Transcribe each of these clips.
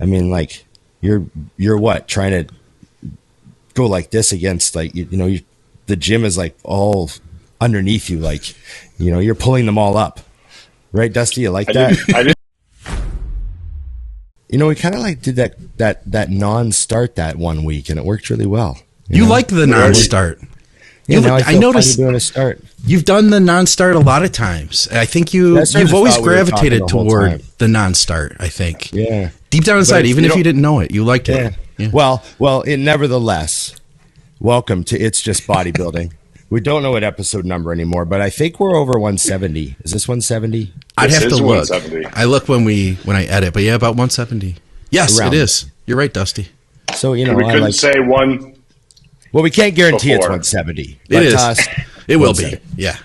I mean, like you're what, trying to go like this against, like, the gym is like all underneath you, like, you're pulling them all up, right, Dusty? You like that? I did. We kind of like did that non-start that one week, and it worked really well. You like the non-start? Yeah, now I noticed doing a start. You've done the non-start a lot of times. I think you've always gravitated toward the non-start. I think. Yeah. Deep down inside, even if you didn't know it, you liked it. Yeah. Well. Nevertheless, welcome to It's Just Bodybuilding. We don't know what episode number anymore, but I think we're over 170. Is this 170? I'd have to look. I look when I edit, but yeah, about 170. Yes, it is. You're right, Dusty. So we couldn't say one. Well, we can't guarantee it's 170. It is. It will be. Yeah.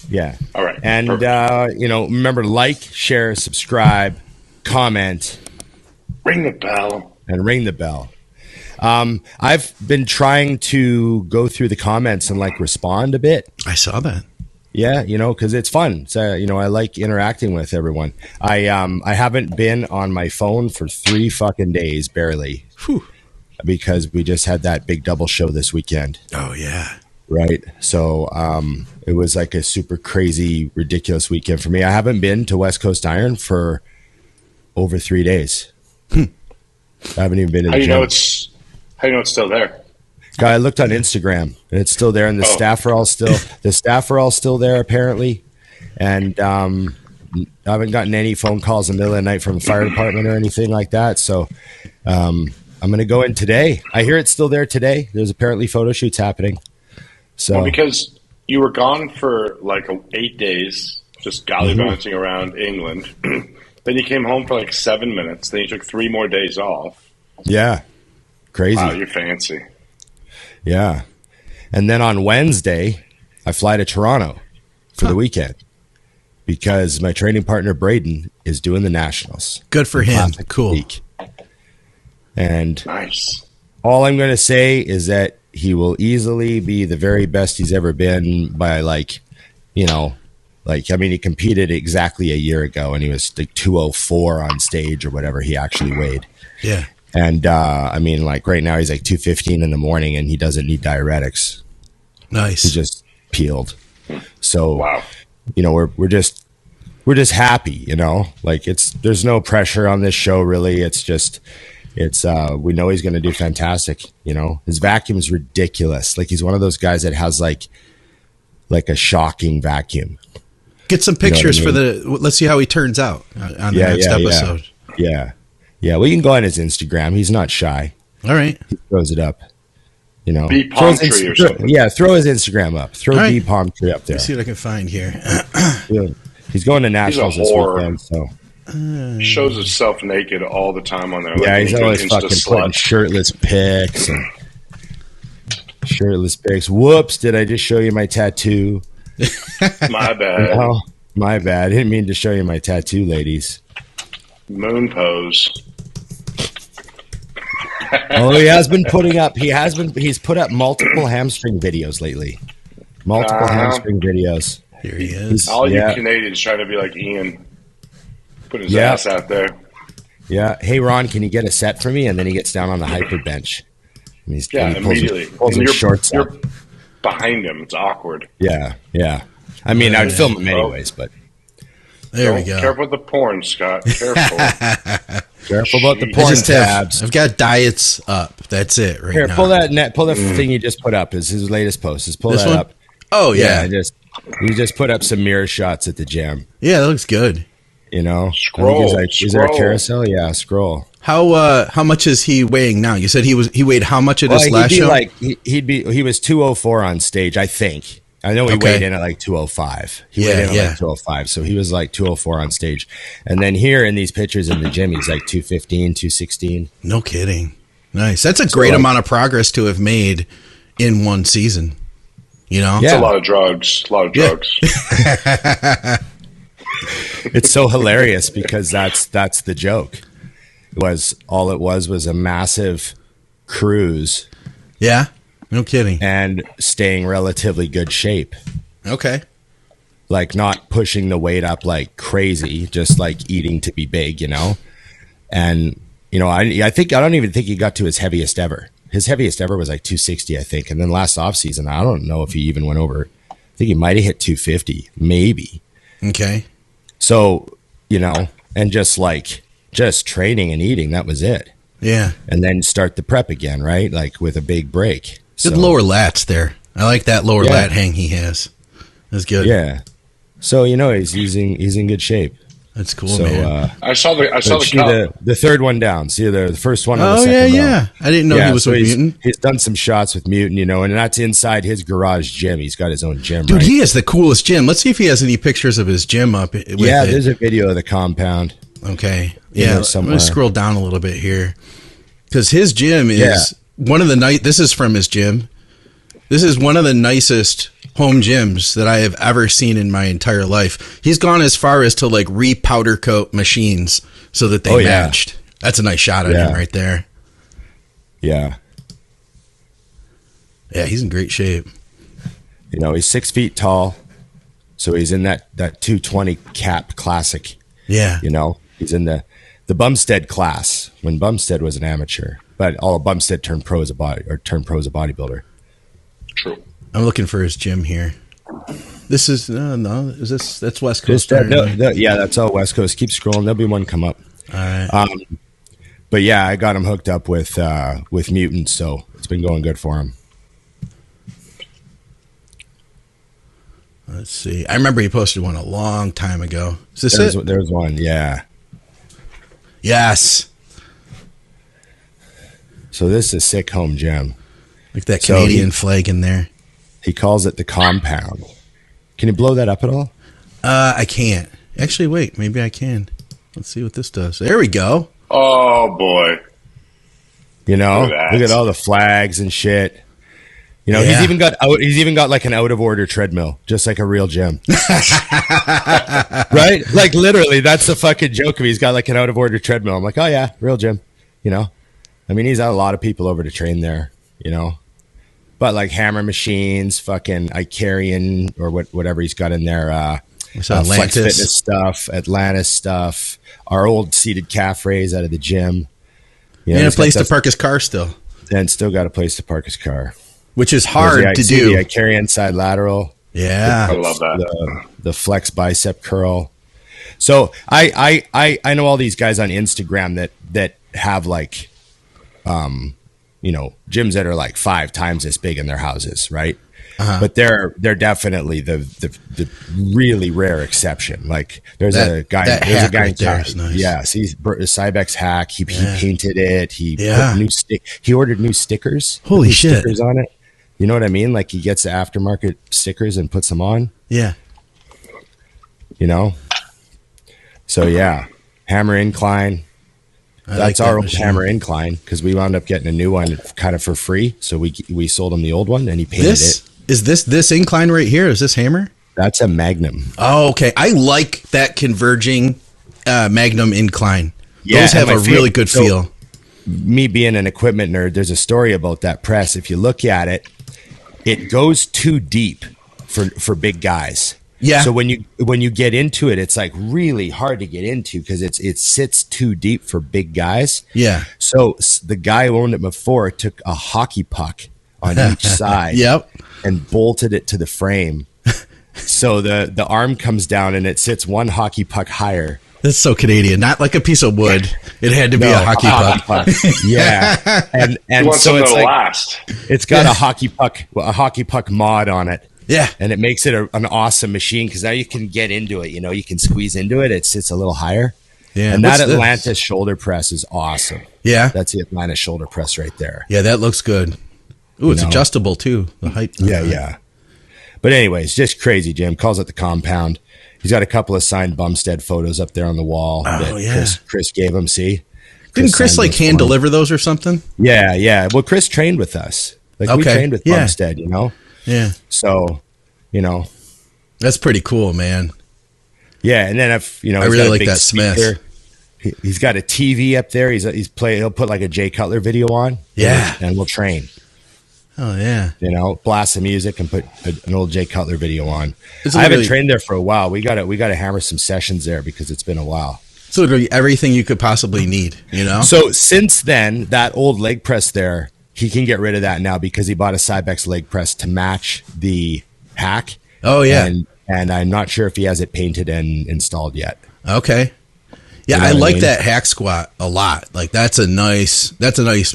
Yeah. All right. And remember, like, share, subscribe, comment, ring the bell, and ring the bell. I've been trying to go through the comments and like respond a bit. I saw that. Yeah, because it's fun. So, I like interacting with everyone. I haven't been on my phone for 3 fucking days, barely. Whew. Because we just had that big double show this weekend. Oh, yeah. Right. So it was like a super crazy, ridiculous weekend for me. I haven't been to West Coast Iron for over 3 days. I haven't even been in the gym. How do you know it's still there? I looked on Instagram and it's still there, and the staff are all still there apparently. And I haven't gotten any phone calls in the middle of the night from the fire department or anything like that. So I'm going to go in today. I hear it's still there today. There's apparently photo shoots happening. So because you were gone for like 8 days, just gallivanting around England. Then you came home for like 7 minutes. Then you took 3 more days off. Yeah. Crazy. Wow, you're fancy. Yeah. And then on Wednesday, I fly to Toronto for the weekend because my training partner, Braden, is doing the Nationals. Good for him. Cool. Week. And nice. All I'm going to say is that he will easily be the very best he's ever been by he competed exactly a year ago and he was like 204 on stage or whatever he actually weighed. Yeah. And right now he's like 215 in the morning and he doesn't need diuretics. Nice. He just peeled. So, wow. We're just happy, there's no pressure on this show really. We know he's going to do fantastic. His vacuum is ridiculous. Like he's one of those guys that has like a shocking vacuum. Get some pictures let's see how he turns out on the next episode. Yeah. Yeah. Well, you can go on his Instagram. He's not shy. All right. He throws it up, B palm tree or something. Yeah. Throw his Instagram up. Throw B palm tree up there. Let's see what I can find here. He's going to Nationals this weekend. So. He shows himself naked all the time on there. Yeah, he's always fucking putting shirtless pics. Whoops, did I just show you my tattoo? My bad. Oh, my bad. I didn't mean to show you my tattoo, ladies. Moon pose. He's put up multiple hamstring videos lately. Hamstring videos. Here he is. All you Canadians trying to be like Ian. Put his ass out there. Yeah. Hey, Ron, can you get a set for me? And then he gets down on the hyper bench. And immediately. Pulls his shorts you're up. Behind him. It's awkward. Yeah. Yeah. I mean, I'd film him anyways, but. There we go. Careful with the porn, Scott. Careful. Careful about the porn tabs. I've got diets up. That's it right now. Pull that thing you just put up. Is his latest post. Just pull that up. Oh, yeah. He just put up some mirror shots at the gym. Yeah, that looks good. Scroll. Is there a carousel? Yeah, scroll. How much is he weighing now? You said he weighed how much at his last show? He was 204 on stage, I think. I know he weighed in at like 205. He weighed in at like 205, so he was like 204 on stage. And then here in these pictures in the gym, he's like 215, 216. No kidding. Nice. That's a great amount of progress to have made in one season. It's a lot of drugs. It's so hilarious because that's the joke. It was a massive cruise. Yeah. No kidding. And staying relatively good shape. Okay. Like not pushing the weight up like crazy, just like eating to be big, And you know, I think I don't even think he got to his heaviest ever. His heaviest ever was like 260, I think. And then last offseason, I don't know if he even went over. I think he might have hit 250, maybe. Okay. So, you know, and just training and eating, that was it. Yeah. And then start the prep again, right? Like with a big break. Good lower lats there. I like that lower lat hang he has. That's good. Yeah. So, you know, he's in good shape. That's cool, so, man. I saw the third one down. See the first one on the second row. I didn't know he was with Mutant. He's done some shots with Mutant, you know, and that's inside his garage gym. He's got his own gym, dude, right? He has the coolest gym. Let's see if he has any pictures of his gym up. There's a video of the compound. Okay. Yeah, I'm going to scroll down a little bit here. Because his gym is one of the this is from his gym. This is one of the nicest home gyms that I have ever seen in my entire life. He's gone as far as to like re-powder coat machines so that they matched. That's a nice shot of him right there. Yeah. Yeah, he's in great shape. You know, he's 6 feet tall. So he's in that 220 cap classic. Yeah. You know, he's in the Bumstead class when Bumstead was an amateur. But all of Bumstead turned pro as a bodybuilder. True. I'm looking for his gym here. This is that's West Coast. That's all West Coast. Keep scrolling. There'll be one come up. All right. But yeah, I got him hooked up with Mutant, so it's been going good for him. Let's see. I remember he posted one a long time ago. Is this it? There's one. Yeah. Yes. So this is a sick home gym. Like that Canadian flag in there. He calls it the compound. Can you blow that up at all? I can't. Actually, wait. Maybe I can. Let's see what this does. There we go. Oh, boy. You know, look at all the flags and shit. You know, he's even got like an out of order treadmill, just like a real gym. Right? Like literally, that's the fucking joke of he's got like an out of order treadmill. I'm like, oh yeah, real gym. You know? I mean, he's had a lot of people over to train there, you know. But like hammer machines, fucking Icarian or whatever he's got in there, Flex Fitness stuff, Atlantis stuff, our old seated calf raise out of the gym. You know, and a place to park his car still. And still got a place to park his car. Which is hard to do. The Icarian side lateral. Yeah. I love that. The flex bicep curl. So I know all these guys on Instagram that have like, you know, gyms that are like 5 times this big in their houses, right? But they're definitely the really rare exception. Like there's a guy right there is nice. Yes, he's Cybex hack. He painted it. He put he ordered new stickers. Holy shit! Stickers on it. You know what I mean? Like he gets the aftermarket stickers and puts them on. Yeah. You know. So yeah, hammer incline. That's our old hammer incline because we wound up getting a new one kind of for free. So we sold him the old one and he painted it. Is this incline right here? Is this hammer? That's a Magnum. Oh, okay. I like that converging Magnum incline. Yeah, those have a really good feel. Me being an equipment nerd, there's a story about that press. If you look at it, it goes too deep for big guys. Yeah. So when you get into it, it's like really hard to get into because it sits too deep for big guys. Yeah. So the guy who owned it before took a hockey puck on each side. Yep. And bolted it to the frame. So the arm comes down and it sits one hockey puck higher. That's so Canadian. Not like a piece of wood. It had to be a hockey puck. Yeah. And so it's like last. It's got a hockey puck mod on it. Yeah. And it makes it an awesome machine because now you can get into it. You know, you can squeeze into it. It sits a little higher. Yeah. And that Atlantis shoulder press is awesome. Yeah. That's the Atlantis shoulder press right there. Yeah, that looks good. Ooh, it's adjustable too. The height. Yeah. But anyways, just crazy, Jim. Calls it the compound. He's got a couple of signed Bumstead photos up there on the wall that Chris gave him. See? Didn't Chris like hand deliver those or something? Yeah. Well, Chris trained with us. Like we trained with Bumstead, you know? Yeah. So, you know. That's pretty cool, man. Yeah, and then if I really like that Smith. He's got a TV up there. He'll put like a Jay Cutler video on. Yeah. And we'll train. Oh yeah. You know, blast the music and put an old Jay Cutler video on. I haven't trained there for a while. We got to hammer some sessions there because it's been a while. It's literally everything you could possibly need, you know? So since then, that old leg press there, he can get rid of that now because he bought a Cybex leg press to match the hack. Oh, yeah. And I'm not sure if he has it painted and installed yet. Okay. Yeah, You know I what I like mean? that hack squat a lot. Like that's a nice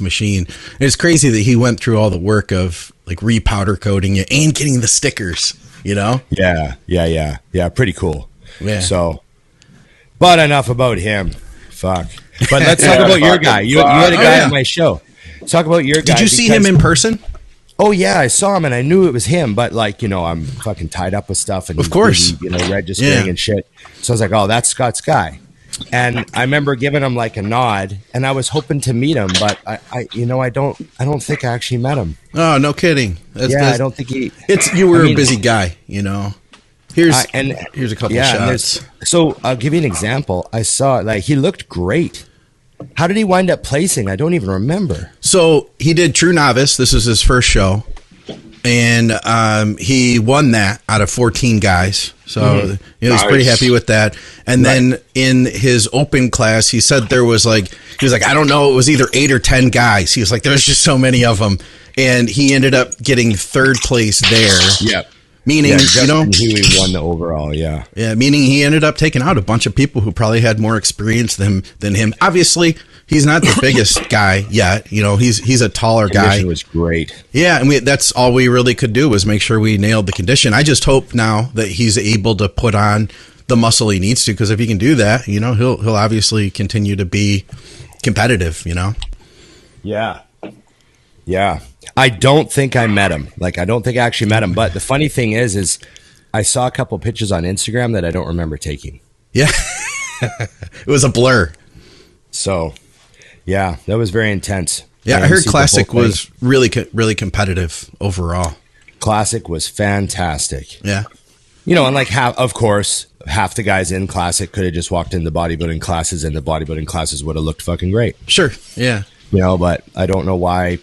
machine. And it's crazy that he went through all the work of like repowder coating it and getting the stickers, you know? Yeah. Pretty cool. Yeah. So, but enough about him. Fuck. But let's talk about your guy. You had a guy at my show. Let's talk about your guy. Did you see him in person? Oh yeah, I saw him and I knew it was him, but like, you know, I'm fucking tied up with stuff and of course, you know, registering and shit. So I was like, oh, that's Scott's guy. And I remember giving him like a nod and I was hoping to meet him, but I don't think I actually met him. Oh, no kidding. I don't think he, you were a busy guy, you know. Here's a couple shots. So I'll give you an example. I saw like he looked great. How did he wind up placing? I don't even remember. So he did True Novice. This was his first show. And he won that out of 14 guys. So he was pretty happy with that. And then in his open class, he said he was like, I don't know, it was either 8 or 10 guys. He was like, there's just so many of them. And he ended up getting third place there. Yep. Meaning, you know, he won the overall, yeah. Yeah, meaning he ended up taking out a bunch of people who probably had more experience than him. Obviously, he's not the biggest guy yet. You know, he's a taller guy. Condition was great. Yeah, and that's all we really could do was make sure we nailed the condition. I just hope now that he's able to put on the muscle he needs to, because if he can do that, you know, he'll obviously continue to be competitive, you know? Yeah. Yeah. I don't think I met him. Like, I don't think I actually met him. But the funny thing is I saw a couple pictures on Instagram that I don't remember taking. Yeah. It was a blur. So, yeah, that was very intense. Yeah, I heard Classic was really competitive overall. Classic was fantastic. Yeah. You know, and like half the guys in Classic could have just walked into bodybuilding classes and the bodybuilding classes would have looked fucking great. Sure. Yeah. You know, but I don't know why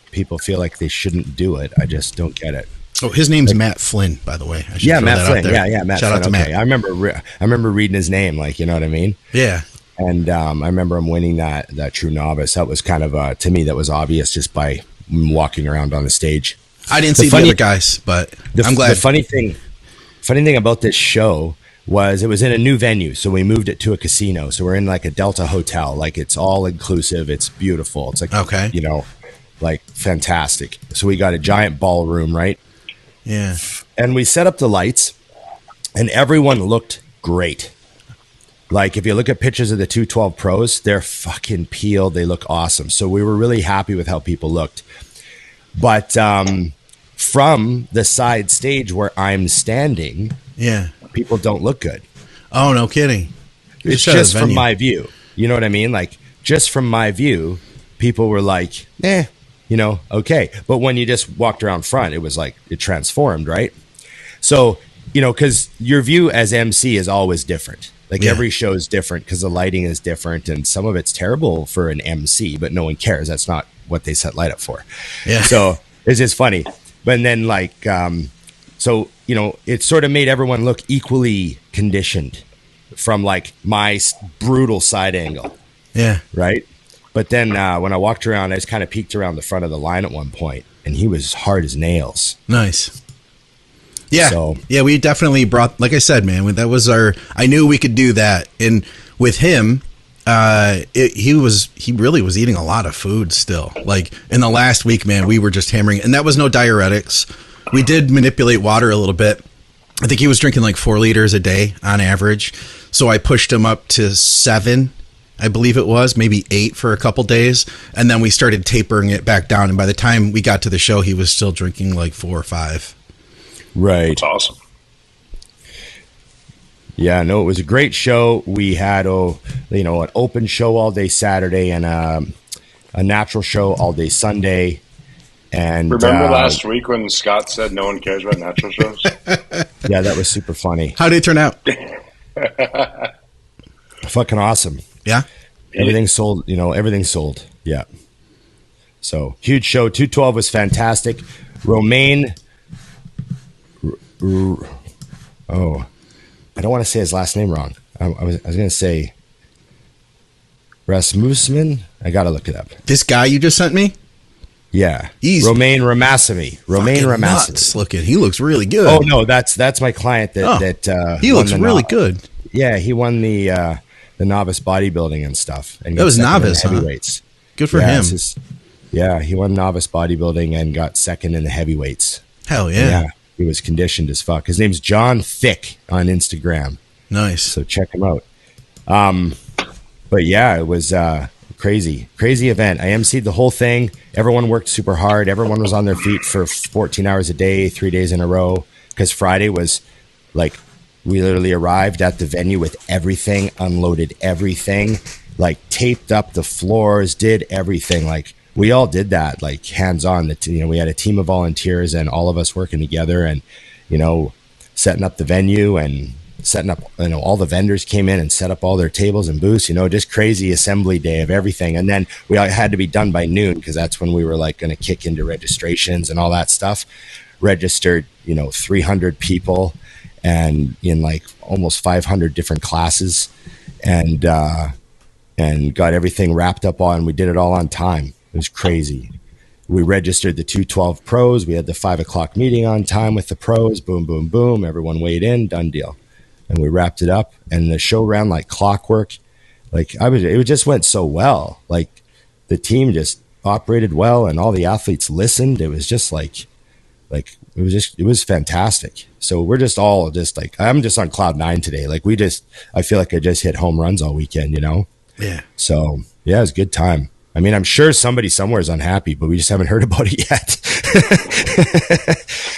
people feel like they shouldn't do it. I just don't get it. Oh, his name's Matt Flynn, by the way. Yeah, Matt Flynn. Yeah, Matt Shout Flynn. out to Matt. I remember reading his name, like, you know what I mean? Yeah. And I remember him winning that True Novice. That was kind of to me that was obvious just by walking around on the stage. I didn't see the other guys, but I'm glad. The funny thing about this show was it was in a new venue, so we moved it to a casino. So we're in like a Delta hotel, like it's all inclusive. It's beautiful. It's like you know, like fantastic. So we got a giant ballroom, right? Yeah. And we set up the lights, and everyone looked great. Like if you look at pictures of the 212 pros, they're fucking peeled. They look awesome. So we were really happy with how people looked. But from the side stage where I'm standing, people don't look good. Oh, no kidding. It's just from my view. You know what I mean? Like just from my view, people were like, you know, okay. But when you just walked around front, it was like it transformed, right? So, you know, because your view as MC is always different. Like every show is different because the lighting is different, and some of it's terrible for an MC, but no one cares. That's not what they set light up for. Yeah. So it's just funny. But then like, so, you know, it sort of made everyone look equally conditioned from like my brutal side angle. Yeah. Right. But then when I walked around, I just kind of peeked around the front of the line at one point, and he was hard as nails. Nice. Yeah. So, yeah, we definitely brought, like I said, man, that was I knew we could do that. And with him, he really was eating a lot of food still. Like in the last week, man, we were just hammering, and that was no diuretics. We did manipulate water a little bit. I think he was drinking like 4 liters a day on average. So I pushed him up to 7, I believe it was, maybe 8 for a couple days. And then we started tapering it back down. And by the time we got to the show, he was still drinking like 4 or 5. Right. That's awesome. Yeah, no, it was a great show. We had, an open show all day Saturday and a natural show all day Sunday. And remember last week when Scott said no one cares about natural shows? Yeah, that was super funny. How did it turn out? Fucking awesome. Yeah. Everything sold, everything sold. Yeah. So huge show. 212 was fantastic. Romain. I don't want to say his last name wrong. I was going to say Rasmussen. I got to look it up. This guy you just sent me? Yeah. He's Romain Ramasamy. Nuts looking. He looks really good. Oh, no, that's my client that he looks really good. Yeah, he won the novice bodybuilding and stuff. And that was novice, heavyweights. Huh? Good for him. He won novice bodybuilding and got second in the heavyweights. Hell yeah. He was conditioned as fuck. His name's John Thick on Instagram. Nice. So check him out. But yeah, it was crazy event. I emceed the whole thing. Everyone worked super hard. Everyone was on their feet for 14 hours a day, 3 days in a row. Because Friday was like, we literally arrived at the venue with everything, unloaded everything, like taped up the floors, did everything. Like we all did that, like hands on. We had a team of volunteers and all of us working together and, setting up the venue and setting up, all the vendors came in and set up all their tables and booths, just crazy assembly day of everything. And then we all had to be done by noon because that's when we were like going to kick into registrations and all that stuff. Registered, 300 people and in like almost 500 different classes and got everything wrapped up on. We did it all on time. It was crazy. We registered the 212 pros. We had the 5 o'clock meeting on time with the pros. Boom, boom, boom. Everyone weighed in, done deal. And we wrapped it up and the show ran like clockwork. It just went so well. Like the team just operated well and all the athletes listened. It was just it was fantastic. So we're just all just like, I'm just on cloud 9 today. Like I feel like I just hit home runs all weekend, Yeah. So yeah, it was a good time. I mean, I'm sure somebody somewhere is unhappy, but we just haven't heard about it yet.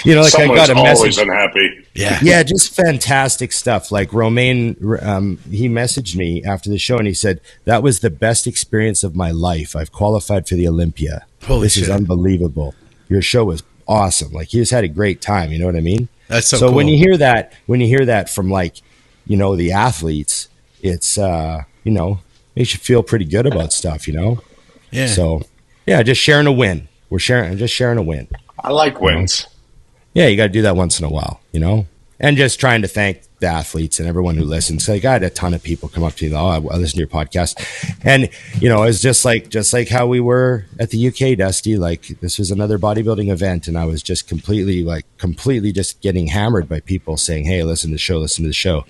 Someone's I got a message. Always unhappy. Yeah, just fantastic stuff. Like Romain, he messaged me after the show and he said, that was the best experience of my life. I've qualified for the Olympia. This is unbelievable. Your show was awesome. Like he just had a great time. You know what I mean? That's so cool. When you hear that from like, the athletes, it's, makes you feel pretty good about stuff, Yeah. So, yeah, just sharing a win. Just sharing a win. I like wins. Yeah, you got to do that once in a while, and just trying to thank the athletes and everyone who listens. Like I had a ton of people come up to me, I listen to your podcast, and it's just like how we were at the UK, Dusty. Like this was another bodybuilding event, and I was just completely just getting hammered by people saying, "Hey, listen to the show,"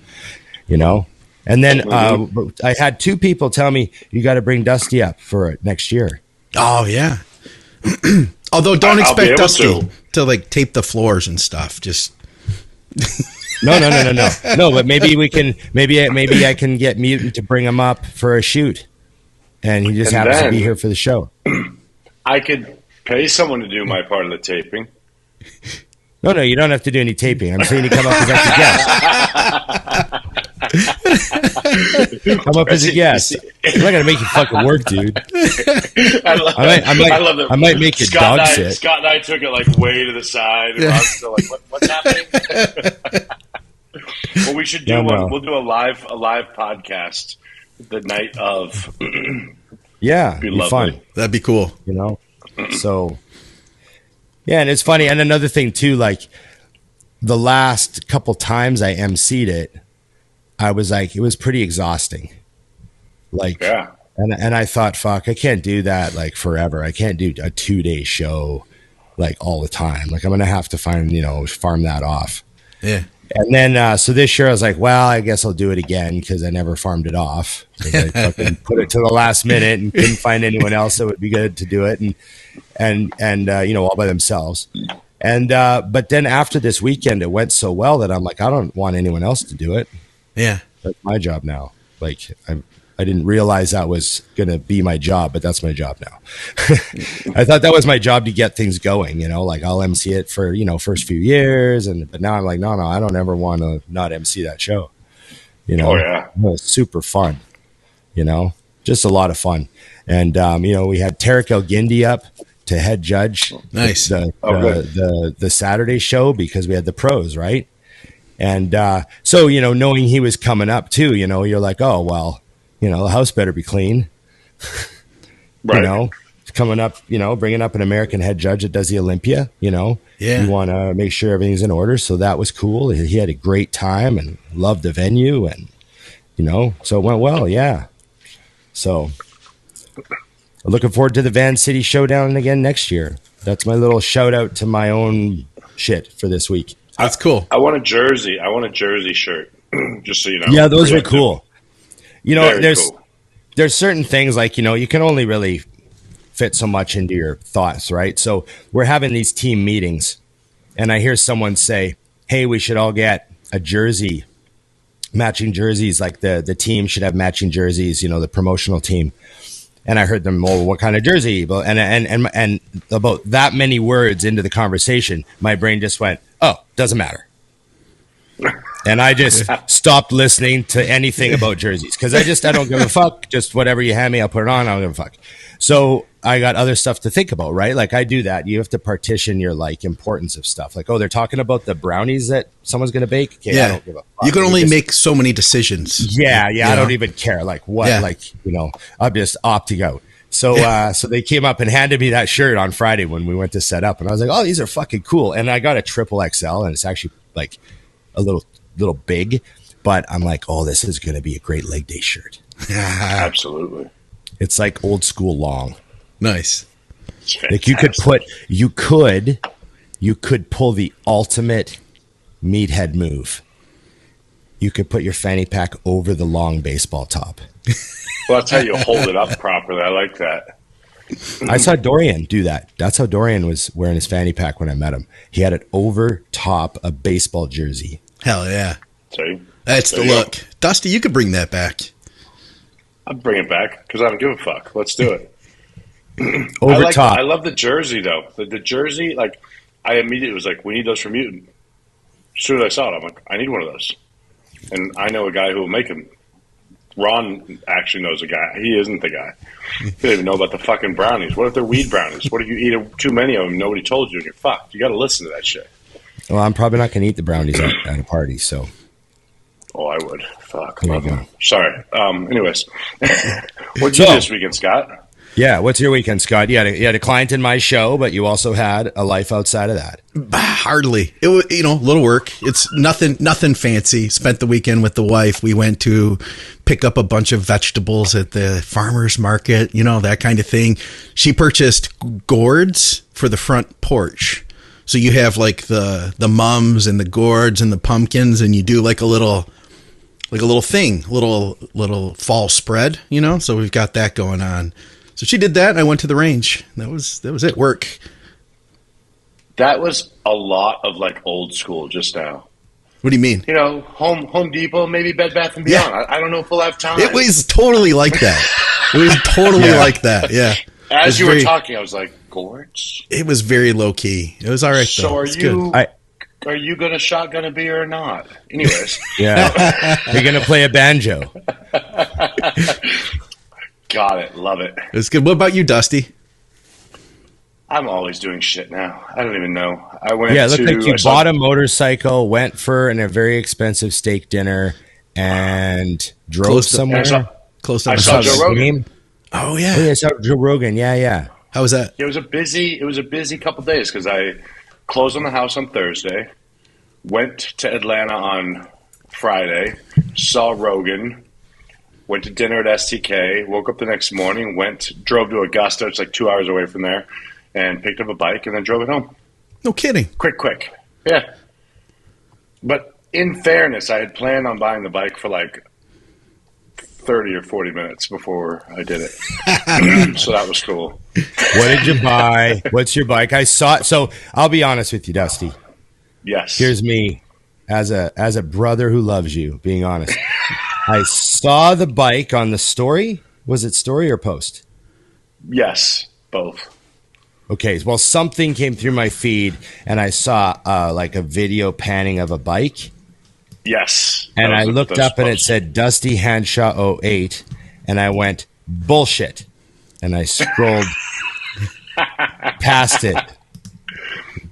And then I had 2 people tell me, you got to bring Dusty up for it next year. Oh, yeah. Although don't expect Dusty to like tape the floors and stuff. Just No. No, but maybe I can get Mutant to bring him up for a shoot. And he just happens to be here for the show. I could pay someone to do my part of the taping. No, you don't have to do any taping. I'm saying you come up as a guest. Come up as a guest. I'm not gonna make you fucking work, dude. I might make you dog sit. Scott and I took it like way to the side. And Rob's still like, what's happening? Well, we should do one. We'll do a live podcast the night of. Yeah, it'd be fun. That'd be cool. So. Yeah, and it's funny. And another thing too, like the last couple times I emceed it, I was like, it was pretty exhausting. Like, yeah. And I thought, fuck, I can't do that like forever. I can't do a 2-day show like all the time. Like I'm going to have to farm that off. Yeah. And then, so this year I was like, well, I guess I'll do it again because I never farmed it off. I fucking put it to the last minute and couldn't find anyone else that would be good to do it. And all by themselves. And, but then after this weekend, it went so well that I'm like, I don't want anyone else to do it. Yeah. That's my job now. Like I didn't realize that was going to be my job, but that's my job now. I thought that was my job to get things going, like I'll MC it for, first few years. But now I'm like, no, I don't ever want to not MC that show. Oh yeah. It was super fun, just a lot of fun. And, we had Tarek El-Gindi up to head judge. Nice. The Saturday show because we had the pros, right? And so, knowing he was coming up too, you're like, oh, well, the house better be clean. Right. Coming up, bringing up an American head judge that does the Olympia, Yeah. You want to make sure everything's in order. So that was cool. He had a great time and loved the venue and, so it went well. Yeah. So looking forward to the Vancity showdown again next year. That's my little shout out to my own shit for this week. That's cool. I want a jersey. I want a jersey shirt. Just so you know. Yeah, those were cool. You know, Very cool. There's certain things like, you know, you can only really fit so much into your thoughts, right? So we're having these team meetings and I hear someone say, hey, we should all get a jersey, matching jerseys. Like the team should have matching jerseys, you know, the promotional team. And I heard them, well, what kind of jersey? And about that many words into the conversation, my brain just went, oh, doesn't matter. And I just stopped listening to anything about jerseys because I don't give a fuck. Just whatever you hand me, I'll put it on. I don't give a fuck. So I got other stuff to think about, right? Like I do that. You have to partition your like importance of stuff. Like, oh, they're talking about the brownies that someone's going to bake. Okay, yeah. I don't give a fuck. You can only make so many decisions. Yeah. I don't even care. Like what? Yeah. Like, you know, I'm just opting out. So, so they came up and handed me that shirt on Friday when we went to set up, and I was like, oh, these are fucking cool. And I got a triple XL, and it's actually like a little big, but I'm like, oh, this is going to be a great leg day shirt. Absolutely. It's like old school long. Nice. Like you could pull the ultimate meathead move. You could put your fanny pack over the long baseball top. Well, that's how you hold it up properly. I like that. I saw Dorian do that. That's how Dorian was wearing his fanny pack when I met him. He had it over top a baseball jersey. Hell yeah. See? That's the look. Go. Dusty, you could bring that back. I'll bring it back because I don't give a fuck. Let's do it. Over top. I love the jersey, though. The jersey, like, I immediately was like, we need those for Mutant. As soon as I saw it, I'm like, I need one of those. And I know a guy who will make them. Ron actually knows a guy. He isn't the guy. He doesn't even know about the fucking brownies. What if they're weed brownies? What if you eat too many of them? Nobody told you and you're fucked. You got to listen to that shit. Well, I'm probably not going to eat the brownies at a party, so. Oh, I would. Fuck. Sorry. Anyways. What'd you do this weekend, Scott? Yeah, what's your weekend, Scott? You had a client in my show, but you also had a life outside of that. Hardly. It was, you know, little work. It's nothing fancy. Spent the weekend with the wife. We went to pick up a bunch of vegetables at the farmer's market, you know, that kind of thing. She purchased gourds for the front porch. So you have like the mums and the gourds and the pumpkins, and you do like a little thing, little fall spread, you know? So we've got that going on. So she did that, and I went to the range. That was it. Work. That was a lot of like old school just now. What do you mean? You know, Home Depot, maybe Bed Bath & Beyond. Yeah. I don't know if we'll have time. It was totally like that. It was totally like that. Yeah. As you were talking, I was like, gourds? It was very low key. It was all right. So are you going to shotgun a beer or not? Anyways. Yeah. You're going to play a banjo. Got it. Love it. It's good. What about you, Dusty? I'm always doing shit now. I don't even know. I went. Yeah, it looked like you bought a motorcycle, went for a very expensive steak dinner, and drove somewhere. I saw Joe Rogan. Oh yeah. I saw Joe Rogan. Yeah. How was that? It was a busy couple days because I closed on the house on Thursday, went to Atlanta on Friday, saw Rogan. Went to dinner at STK, woke up the next morning, drove to Augusta, it's like 2 hours away from there, and picked up a bike and then drove it home. No kidding. Quick. Yeah. But in fairness, I had planned on buying the bike for like 30 or 40 minutes before I did it. So that was cool. What did you buy? What's your bike? I saw it. So I'll be honest with you, Dusty. Yes. Here's me as a brother who loves you, being honest. I saw the bike on the story. Was it story or post? Yes, both. Okay, well, something came through my feed, and I saw like a video panning of a bike. Yes. And I looked up, and it said Dusty Hanshaw 08, and I went, bullshit. And I scrolled past it.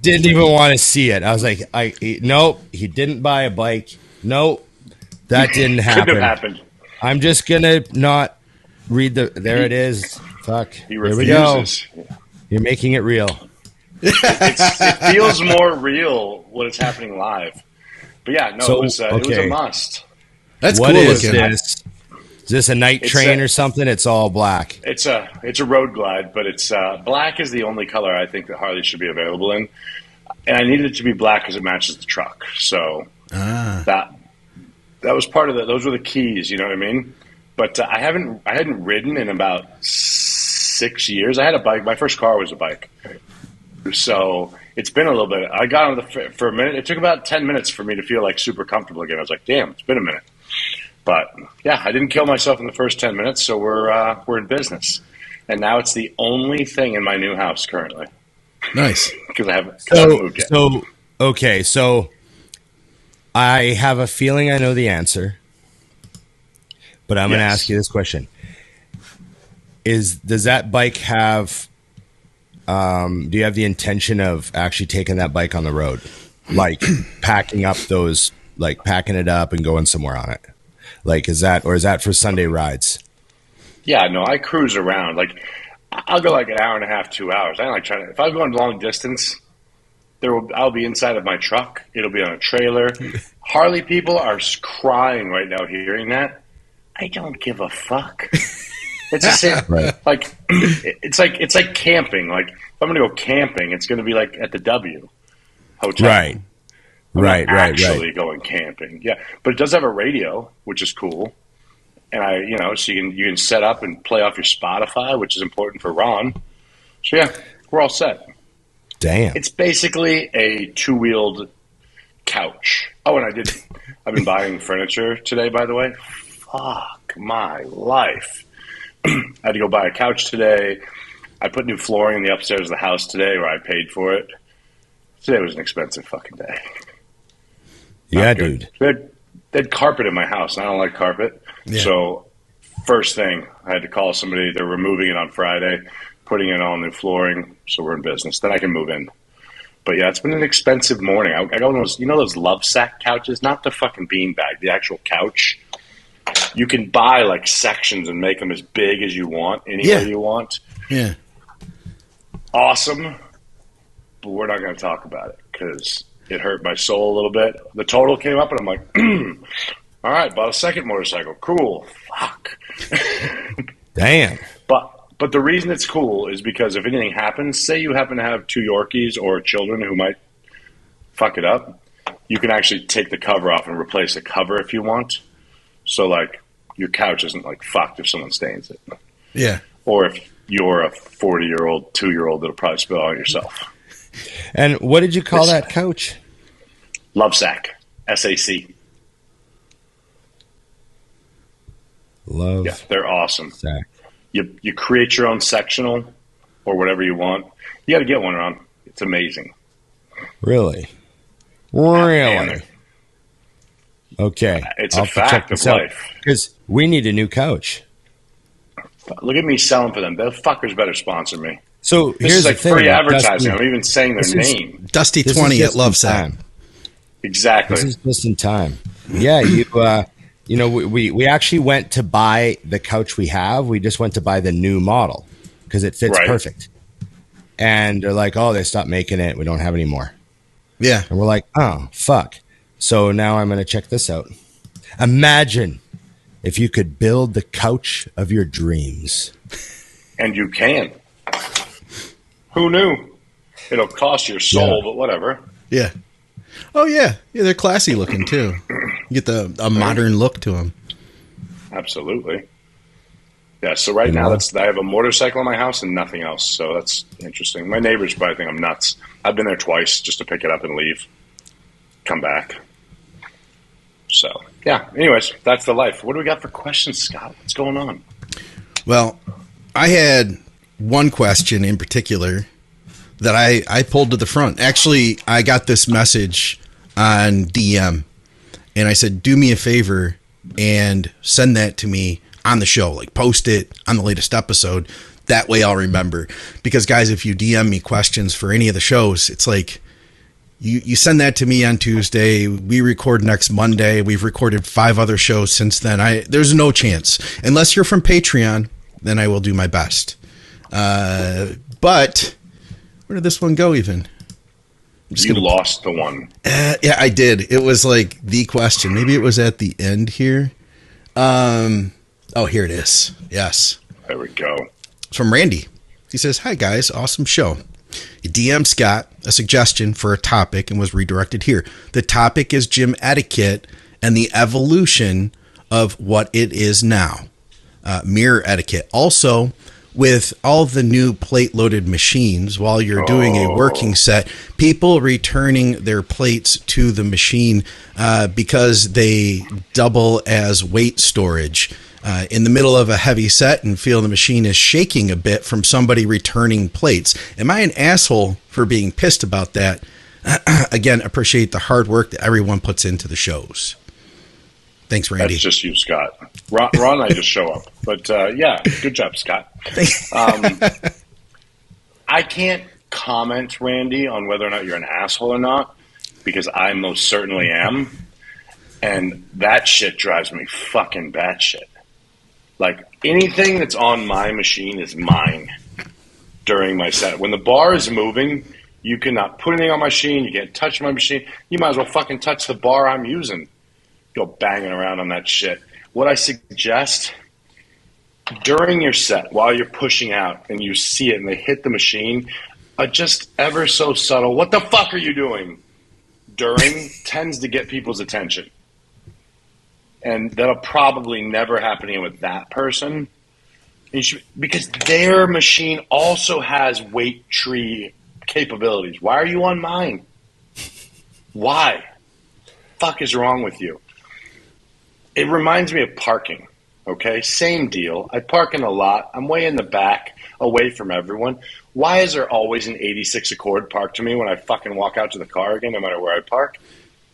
Didn't even want to see it. I was like, nope, he didn't buy a bike. Nope. That didn't happen. Couldn't have happened. I'm just going to not read there it is. Fuck. Here we go. You're making it real. It feels more real when it's happening live. But yeah, no, it was a must. That's what cool is looking. This? Is this a night train or something? It's all black. It's a road glide, but it's black is the only color I think that Harley should be available in, and I needed it to be black because it matches the truck. So that was part of it. Those were the keys, you know what I mean? But I hadn't ridden in about 6 years. I had a bike. My first car was a bike, so it's been a little bit. I got on for a minute. It took about 10 minutes for me to feel like super comfortable again. I was like, damn, it's been a minute. But yeah, I didn't kill myself in the first 10 minutes, so we're in business. And now it's the only thing in my new house currently. Nice. Because I haven't moved yet. So I have a feeling I know the answer, but I'm going to ask you this question. Does that bike have, do you have the intention of actually taking that bike on the road? Like packing it up and going somewhere on it? Like, is that for Sunday rides? Yeah, no, I cruise around. Like, I'll go like an hour and a half, 2 hours. I don't like trying to, if I'm going long distance, I'll be inside of my truck. It'll be on a trailer. Harley people are crying right now hearing that. I don't give a fuck. It's the same. Right. Like, it's like camping. Like, if I'm going to go camping, it's going to be like at the W hotel. Right. Right. Actually going camping. Yeah. But it does have a radio, which is cool. And so you can set up and play off your Spotify, which is important for Ron. So yeah, we're all set. Damn. It's basically a two-wheeled couch. Oh, and I've been buying furniture today, by the way. Fuck my life. I had to go buy a couch today. I put new flooring in the upstairs of the house today where I paid for it. Today was an expensive fucking day. Yeah, dude. They had carpet in my house, and I don't like carpet. Yeah. So first thing, I had to call somebody. They're removing it on Friday, putting in all new flooring, so we're in business. Then I can move in. But yeah, it's been an expensive morning. I got one of those, those love sack couches? Not the fucking beanbag, the actual couch. You can buy like sections and make them as big as you want, any way you want. Yeah. Awesome. But we're not going to talk about it because it hurt my soul a little bit. The total came up and I'm like, all right, bought a second motorcycle. Cool. Fuck. Damn. But the reason it's cool is because if anything happens, say you happen to have two Yorkies or children who might fuck it up, you can actually take the cover off and replace the cover if you want. So, like, your couch isn't, like, fucked if someone stains it. Yeah. Or if you're a 40-year-old, 2-year-old, that'll probably spill on yourself. And what did you call that couch? Love Sack. SAC. Love. Yeah, they're awesome. Sack. You create your own sectional or whatever you want. You got to get one, Ron. It's amazing. Really? Okay. It's a fact of life. Because we need a new couch. Look at me selling for them. Those fuckers better sponsor me. So this is like free advertising. I'm even saying their name. Dusty 20 at Love Sack. Exactly. This is just in time. Yeah, we actually went to buy the couch we have. We just went to buy the new model because it fits perfect. And they're like, oh, they stopped making it. We don't have any more. Yeah. And we're like, oh, fuck. So now I'm going to check this out. Imagine if you could build the couch of your dreams. And you can. Who knew? It'll cost your soul, but whatever. Yeah. Oh, yeah. Yeah, they're classy looking, too. You get a modern look to them. Absolutely. Yeah, so right now I have a motorcycle in my house and nothing else, so that's interesting. My neighbors probably think I'm nuts. I've been there twice just to pick it up and leave. Come back. So, yeah. Anyways, that's the life. What do we got for questions, Scott? What's going on? Well, I had one question in particular that I pulled to the front. Actually, I got this message on DM, and I said, do me a favor and send that to me on the show. Like, post it on the latest episode. That way I'll remember. Because, guys, if you DM me questions for any of the shows, it's like, you send that to me on Tuesday. We record next Monday. We've recorded 5 other shows since then. There's no chance. Unless you're from Patreon, then I will do my best. But where did this one go even? You lost the one. Yeah, I did. It was like the question. Maybe it was at the end here. Oh, Oh, here it is. Yes. There we go. It's from Randy. He says, "Hi guys, awesome show. You DM Scott a suggestion for a topic and was redirected here. The topic is gym etiquette and the evolution of what it is now. Mirror etiquette. Also, with all the new plate-loaded machines, while you're doing a working set, people returning their plates to the machine because they double as weight storage. In the middle of a heavy set and feel the machine is shaking a bit from somebody returning plates. Am I an asshole for being pissed about that? Again, appreciate the hard work that everyone puts into the shows." Thanks, Randy. That's just you, Scott. Ron and I just show up. But, yeah, good job, Scott. I can't comment, Randy, on whether or not you're an asshole or not, because I most certainly am. And that shit drives me fucking batshit. Like, anything that's on my machine is mine during my set. When the bar is moving, you cannot put anything on my machine. You can't touch my machine. You might as well fucking touch the bar I'm using. Go banging around on that shit. What I suggest, during your set, while you're pushing out and you see it and they hit the machine, just ever so subtle, "What the fuck are you doing?" during tends to get people's attention. And that'll probably never happen again with that person. Because their machine also has weight tree capabilities. Why are you on mine? Why? Fuck is wrong with you? It reminds me of parking, okay? Same deal. I park in a lot. I'm way in the back, away from everyone. Why is there always an 86 Accord parked to me when I fucking walk out to the car again, no matter where I park?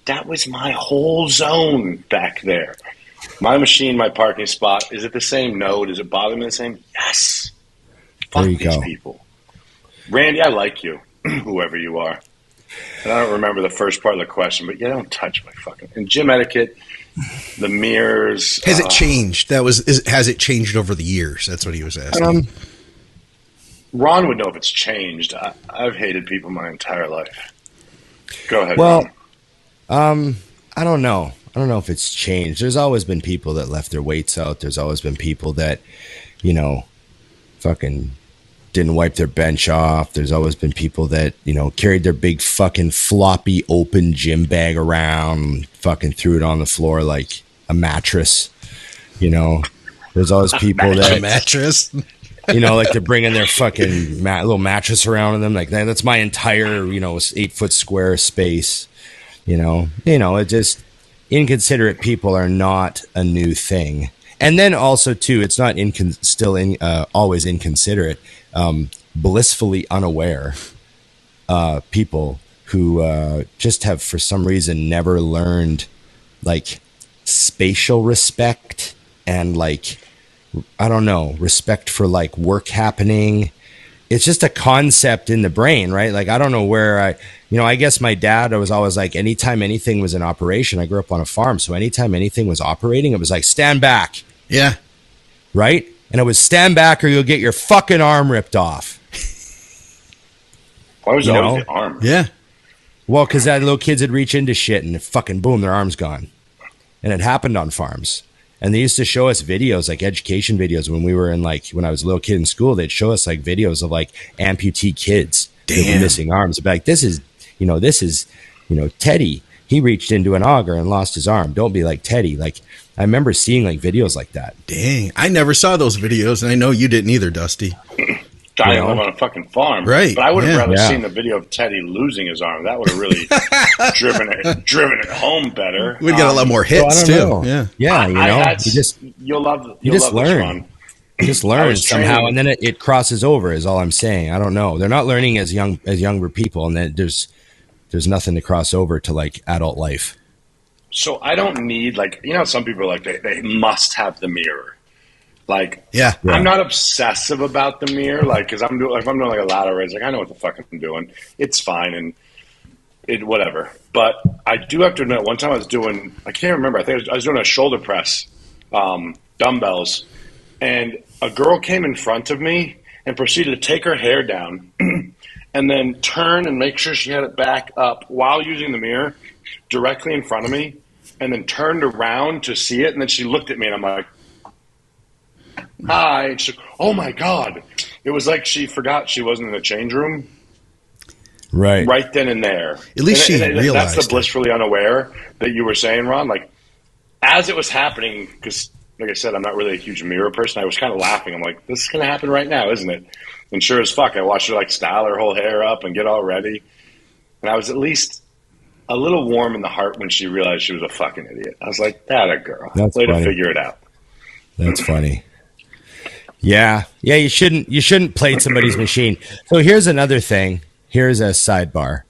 That was my whole zone back there. My machine, my parking spot, is it the same? No. Does it bother me the same? Yes. Fuck these people. Randy, I like you, whoever you are. And I don't remember the first part of the question, but yeah, don't touch my fucking... And gym etiquette, the mirrors... Has it changed? Has it changed over the years? That's what he was asking. Ron would know if it's changed. I've hated people my entire life. Go ahead, Ron. I don't know. I don't know if it's changed. There's always been people that left their weights out. There's always been people that, fucking didn't wipe their bench off. There's always been people that, carried their big fucking floppy open gym bag around, fucking threw it on the floor like a mattress. There's always people that... A mattress? Like they're bringing their fucking little mattress around them. Like that's my entire, 8-foot square space. It just... Inconsiderate people are not a new thing. And then also, too, it's not always inconsiderate. Blissfully unaware people who just have, for some reason, never learned, spatial respect and, respect for, work happening. It's just a concept in the brain, right? I don't know where I guess my dad was always anytime anything was in operation, I grew up on a farm. So anytime anything was operating, it was stand back. Yeah. Right. And it was stand back or you'll get your fucking arm ripped off. Why was it always the arm? Yeah. Well, because that little kids would reach into shit and fucking boom, their arm's gone. And it happened on farms. And they used to show us videos, education videos when we were in when I was a little kid in school, they'd show us videos of amputee kids that were missing arms. They'd be this is Teddy. He reached into an auger and lost his arm. Don't be like Teddy. I remember seeing videos like that. Dang. I never saw those videos and I know you didn't either, Dusty. I live on a fucking farm. Right. But I would have rather seen the video of Teddy losing his arm. That would have really driven it home better. We'd get a lot more hits too. Yeah. Yeah, you'll love You just learn. You just learn somehow, and then it crosses over is all I'm saying. I don't know. They're not learning as younger people, and then there's nothing to cross over to adult life. So I don't need some people are they must have the mirror. I'm not obsessive about the mirror, because I'm doing if I'm doing a ladder raise, I know what the fuck I'm doing. It's fine and it whatever. But I do have to admit, one time I can't remember. I think I was doing a shoulder press, dumbbells, and a girl came in front of me and proceeded to take her hair down and then turn and make sure she had it back up while using the mirror directly in front of me, and then turned around to see it, and then she looked at me and I'm like, hi. And she's like, oh my God. It was like she forgot she wasn't in the change room. Right then and there. At least she realized. That's the blissfully unaware that you were saying, Ron. Like, as it was happening, because, like I said, I'm not really a huge mirror person. I was kind of laughing. I'm like, this is going to happen right now, isn't it? And sure as fuck, I watched her, like, style her whole hair up and get all ready. And I was at least a little warm in the heart when she realized she was a fucking idiot. I was like, that a girl. That's way funny. To figure it out. That's funny. Yeah. You shouldn't plate somebody's machine. So here's another thing. Here's a sidebar.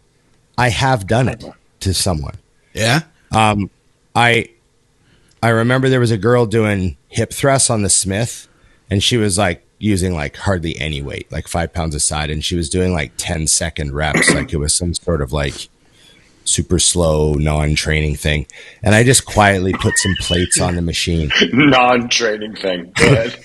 I have done it to someone. Yeah. I remember there was a girl doing hip thrusts on the Smith, and she was like using like hardly any weight, like 5 pounds a side, and she was doing like 10-second reps, like it was some sort of like super slow non-training thing. And I just quietly put some plates on the machine. Non-training thing. Go ahead.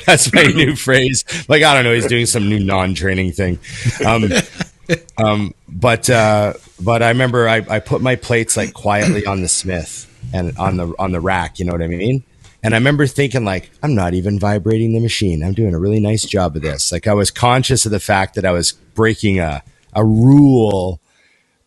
that's my new phrase. Like, I don't know, he's doing some new non-training thing. But I remember I put my plates like quietly on the Smith and on the rack, you know what I mean? And I remember thinking, like, I'm not even vibrating the machine. I'm doing a really nice job of this. Like, I was conscious of the fact that I was breaking a rule,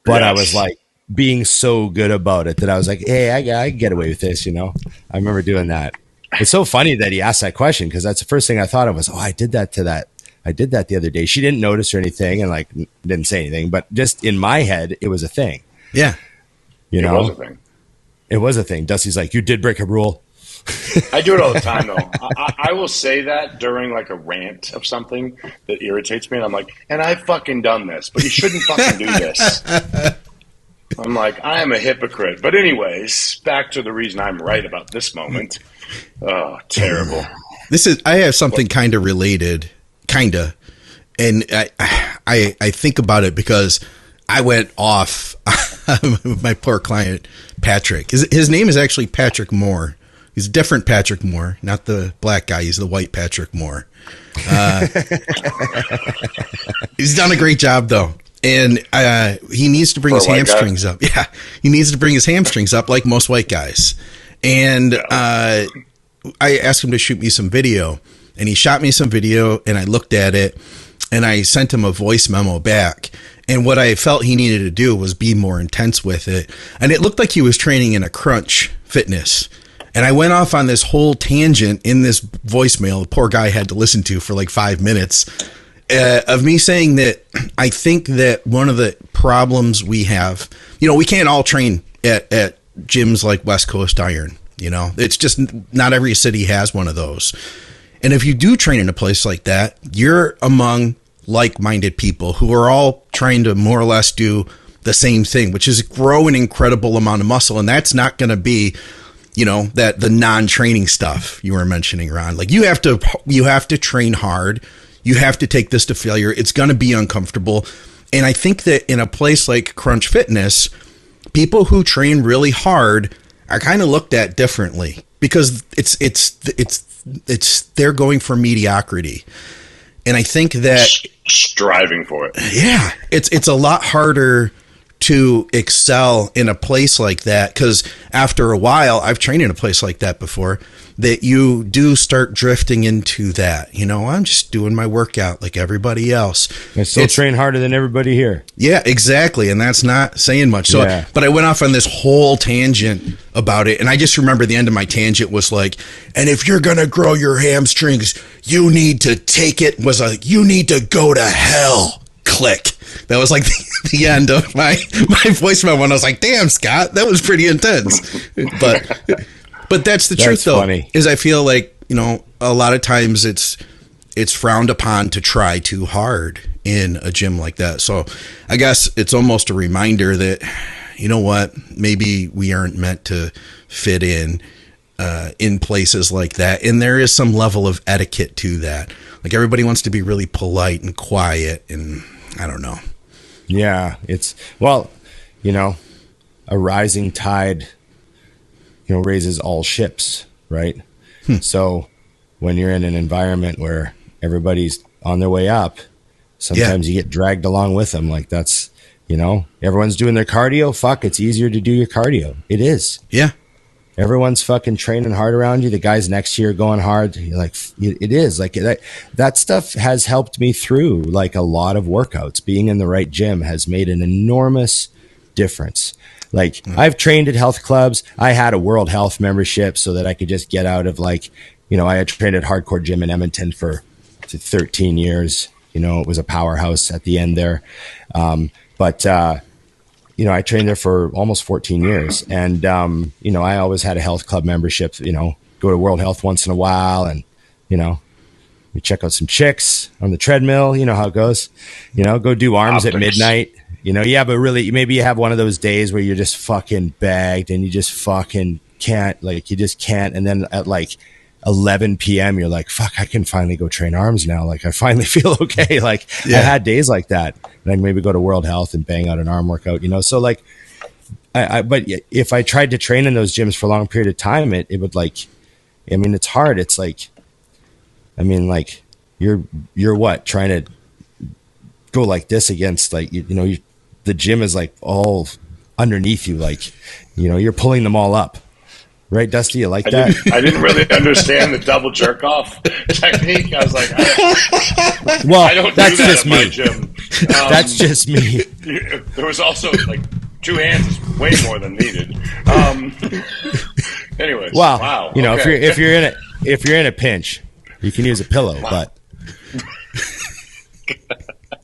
but yes. I was like being so good about it that I was like, hey, I can get away with this, you know? I remember doing that. It's so funny that he asked that question, because that's the first thing I thought of was, I did that the other day. She didn't notice or anything and like didn't say anything, but just in my head, it was a thing. Yeah. You know? It was a thing. It was a thing. Dusty's like, you did break a rule. I do it all the time, though. I will say that during like a rant of something that irritates me, and I'm like, and I've fucking done this, but you shouldn't fucking do this. I'm like, I am a hypocrite. But anyways, back to the reason I'm right about this moment. Oh, terrible. I have something kind of related, and I think about it because I went off my poor client, Patrick. His name is actually Patrick Moore. He's a different Patrick Moore, not the black guy. He's the white Patrick Moore. He's done a great job, though. And he needs to bring his hamstrings up. Yeah, he needs to bring his hamstrings up like most white guys. And I asked him to shoot me some video. And he shot me some video, and I looked at it, and I sent him a voice memo back. And what I felt he needed to do was be more intense with it. And it looked like he was training in a crunch fitness. And I went off on this whole tangent in this voicemail the poor guy had to listen to for like 5 minutes of me saying that I think that one of the problems we have, we can't all train at gyms like West Coast Iron. It's just not every city has one of those. And if you do train in a place like that, you're among like-minded people who are all trying to more or less do the same thing, which is grow an incredible amount of muscle. And that's not going to be that the non-training stuff you were mentioning, Ron. Like you have to train hard. You have to take this to failure. It's going to be uncomfortable. And I think that in a place like Crunch Fitness, people who train really hard are kind of looked at differently because it's they're going for mediocrity. And I think that striving for it. Yeah, it's a lot harder to excel in a place like that, because after a while, I've trained in a place like that before, that you do start drifting into that. I'm just doing my workout like everybody else. I still train harder than everybody here. Yeah, exactly. And that's not saying much. So, yeah. But I went off on this whole tangent about it. And I just remember the end of my tangent was like, and if you're going to grow your hamstrings, you need to you need to go to hell. Click. That was like the end of my voice memo. And I was like, damn, Scott, that was pretty intense. But that's the truth, though, funny. Is I feel like, a lot of times it's frowned upon to try too hard in a gym like that. So I guess it's almost a reminder that, what, maybe we aren't meant to fit in places like that. And there is some level of etiquette to that. Like everybody wants to be really polite and quiet, and I don't know. Yeah, a rising tide, raises all ships, right? So when you're in an environment where everybody's on their way up, sometimes you get dragged along with them. Like that's, everyone's doing their cardio. Fuck, it's easier to do your cardio. It is. Yeah. everyone's fucking training hard around you. The guys next to you are going hard. You're like, it is like that stuff has helped me through like a lot of workouts. Being in the right gym has made an enormous difference. Like I've trained at health clubs. I had a World Health membership so that I could just get out of like, you know, I had trained at Hardcore Gym in Edmonton for 13 years. You know, it was a powerhouse at the end there. But you know, I trained there for almost 14 years. And, you know, I always had a health club membership, you know, go to World Health once in a while. And, you know, we check out some chicks on the treadmill. You know how it goes, you know, go do arms at midnight. You know, yeah, but really, maybe you have one of those days where you're just fucking bagged and you just fucking can't, like, you just can't. And then at like 11 p.m., you're like, fuck, I can finally go train arms now. Like, I finally feel okay. Like, I had days like that. And I'd maybe go to World Health and bang out an arm workout, you know? So, like, but if I tried to train in those gyms for a long period of time, it would, like, I mean, it's hard. It's like, I mean, like, you're what? Trying to go like this against, like, you know, the gym is, like, all underneath you. Like, you know, you're pulling them all up. Right, Dusty? You like that? I didn't really understand the double jerk off technique. I was like, well, I don't that's do that just at me. my gym. That's just me. There was also like 2 hands is way more than needed. Anyways, well, wow. You know, okay. if you're in a pinch, you can use a pillow. Wow. But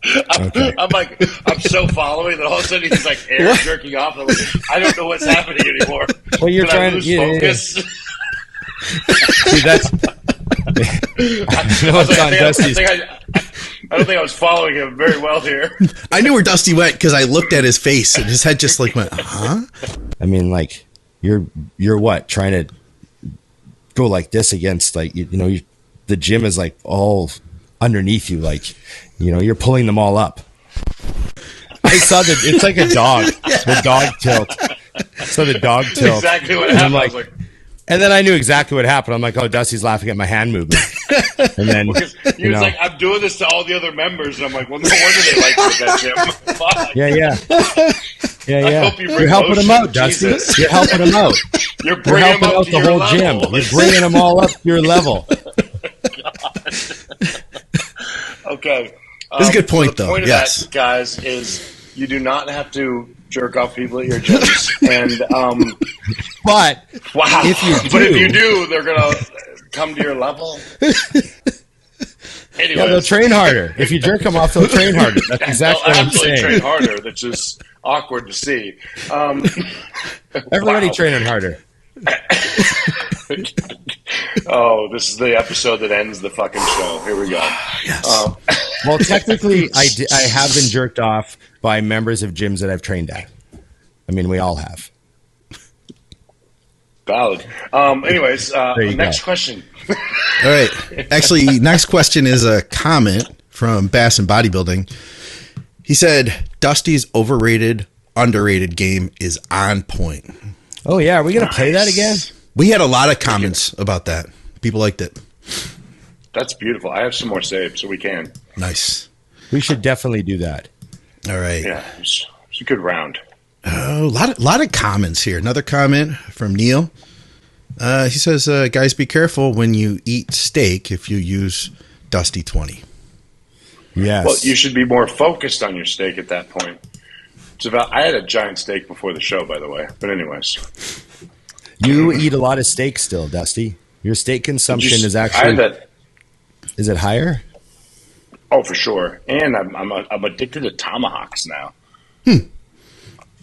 I'm like, I'm so following that all of a sudden he's like air jerking off. I'm like, I don't know what's happening anymore. Well, you're trying to focus. See, that's. I don't think I was following him very well here. I knew where Dusty went because I looked at his face and his head just like went, huh? I mean, like, you're what? Trying to go like this against, like, you know, the gym is like all underneath you, like, you know, you're pulling them all up. I saw that it's like a dog, the dog tilt. So the dog tilt. Exactly what happened. Like, and then I knew exactly what happened. I'm like, oh, Dusty's laughing at my hand movement. And then he was like, I'm doing this to all the other members. And I'm like, well, no wonder they like me at that gym. Fuck. Yeah. I hope You're helping them out, Dusty. You're helping them out. You're helping out the whole level. Gym. You're bringing them all up to your level. Okay. That's a good point, the though. Point of yes, that, guys, is you do not have to jerk off people at your gyms. And but wow, if you do, they're gonna come to your level. Anyways. Yeah, they'll train harder. If you jerk them off, they'll train harder. That's exactly what I'm saying. Train harder. That's just awkward to see. Everybody training harder. Oh, this is the episode that ends the fucking show. Here we go. Yes. Well, technically, I have been jerked off by members of gyms that I've trained at. I mean, we all have. Valid. Anyways, next question. All right. Actually, next question is a comment from Bass and Bodybuilding. He said, Dusty's overrated, underrated game is on point. Oh, yeah. Are we going to play that again? We had a lot of comments about that. People liked it. That's beautiful. I have some more saved, so we can. Nice. We should definitely do that. All right. Yeah, it's a good round. A lot of comments here. Another comment from Neil. He says, guys, be careful when you eat steak if you use Dusty 20. Yes. Well, you should be more focused on your steak at that point. I had a giant steak before the show, by the way. But anyways. You eat a lot of steak still, Dusty. Your steak consumption is actually... Is it higher? Oh, for sure. And I'm addicted to tomahawks now.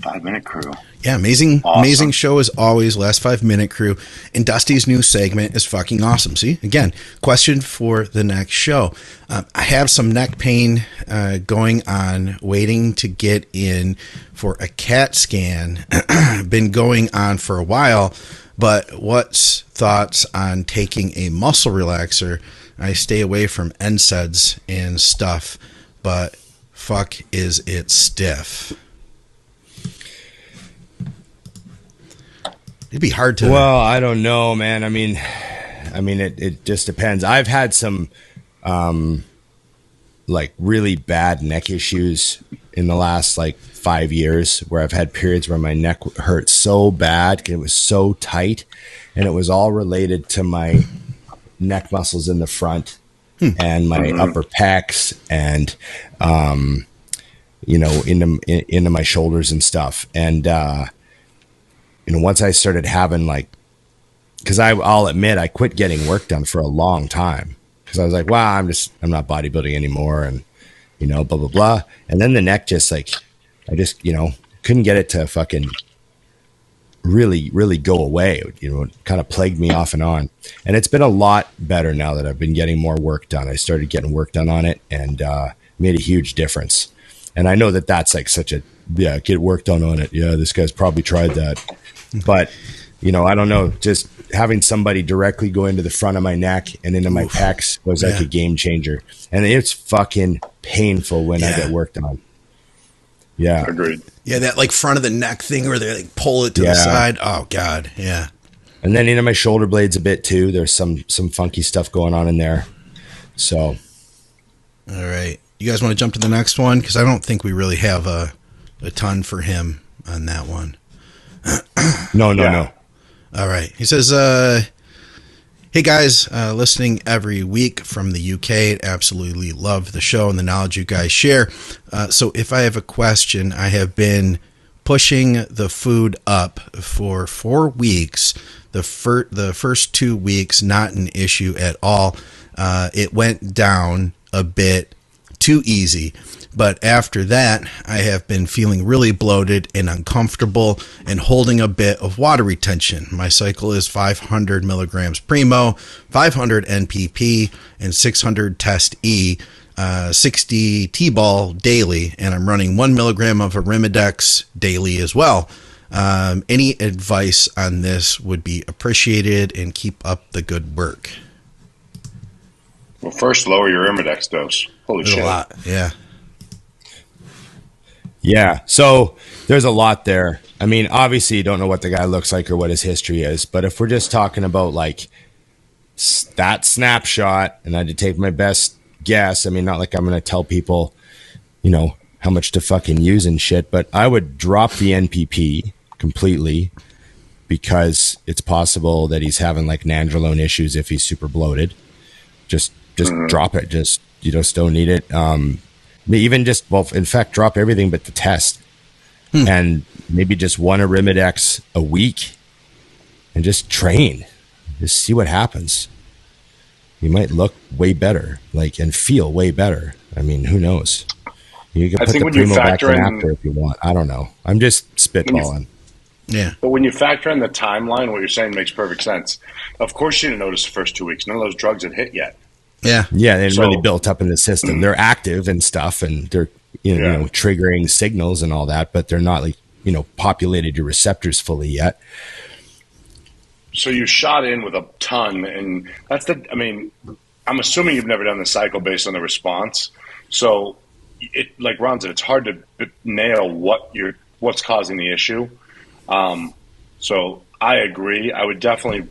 5 Minute Crew. Yeah, amazing show as always. Last 5 Minute Crew. And Dusty's new segment is fucking awesome. See, again, question for the next show. I have some neck pain going on, waiting to get in for a CAT scan. Been going on for a while, but what's thoughts on taking a muscle relaxer? I stay away from NSAIDs and stuff, but fuck, is it stiff? It'd be hard to. Well, I don't know, man. I mean, it just depends. I've had some, like really bad neck issues in the last like 5 years where I've had periods where my neck hurt so bad. It was so tight, and it was all related to my neck muscles in the front and my upper pecs and, into my shoulders and stuff. And, once I started having because I'll admit I quit getting work done for a long time because I was like, wow, I'm not bodybuilding anymore. And, blah, blah, blah. And then the neck just I just, couldn't get it to fucking really, really go away. It kind of plagued me off and on. And it's been a lot better now that I've been getting more work done. I started getting work done on it and made a huge difference. And I know that that's such a, get work done on it. Yeah, this guy's probably tried that. But, I don't know, just having somebody directly go into the front of my neck and into my pecs was like a game changer. And it's fucking painful when I get work done. Yeah. Agreed. Yeah, that front of the neck thing where they pull it to the side. Oh God. Yeah. And then into my shoulder blades a bit too. There's some funky stuff going on in there. So. All right. You guys want to jump to the next one? Because I don't think we really have a ton for him on that one. No. All right. He says, hey guys, listening every week from the UK. Absolutely love the show and the knowledge you guys share. So if I have a question, I have been pushing the food up for 4 weeks. The first 2 weeks, not an issue at all. It went down a bit too easy. But after that, I have been feeling really bloated and uncomfortable and holding a bit of water retention. My cycle is 500 milligrams Primo, 500 NPP, and 600 Test E, 60 T-ball daily, and I'm running 1 milligram of Arimidex daily as well. Any advice on this would be appreciated, and keep up the good work. Well, first, lower your Arimidex dose. Holy shit. A lot, yeah. Yeah, so there's a lot there. I mean, obviously you don't know what the guy looks like or what his history is, but if we're just talking about that snapshot, and I had to take my best guess, I mean, not like I'm going to tell people, how much to fucking use and shit, but I would drop the NPP completely because it's possible that he's having nandrolone issues if he's super bloated. Just drop it. You just don't need it. Even in fact, drop everything but the test and maybe just 1 Arimidex a week and just train. Just see what happens. You might look way better, and feel way better. I mean, who knows? You can put the Primo back in after if you want. I don't know. I'm just spitballing. Yeah. But when you factor in the timeline, what you're saying makes perfect sense. Of course you didn't notice the first 2 weeks. None of those drugs had hit yet. Yeah. Yeah, they're really built up in the system. They're active and stuff, and they're triggering signals and all that, but they're not populated your receptors fully yet. So you shot in with a ton, and I'm assuming you've never done the cycle based on the response. So like Ron said, it's hard to nail what's causing the issue. So I agree. I would definitely,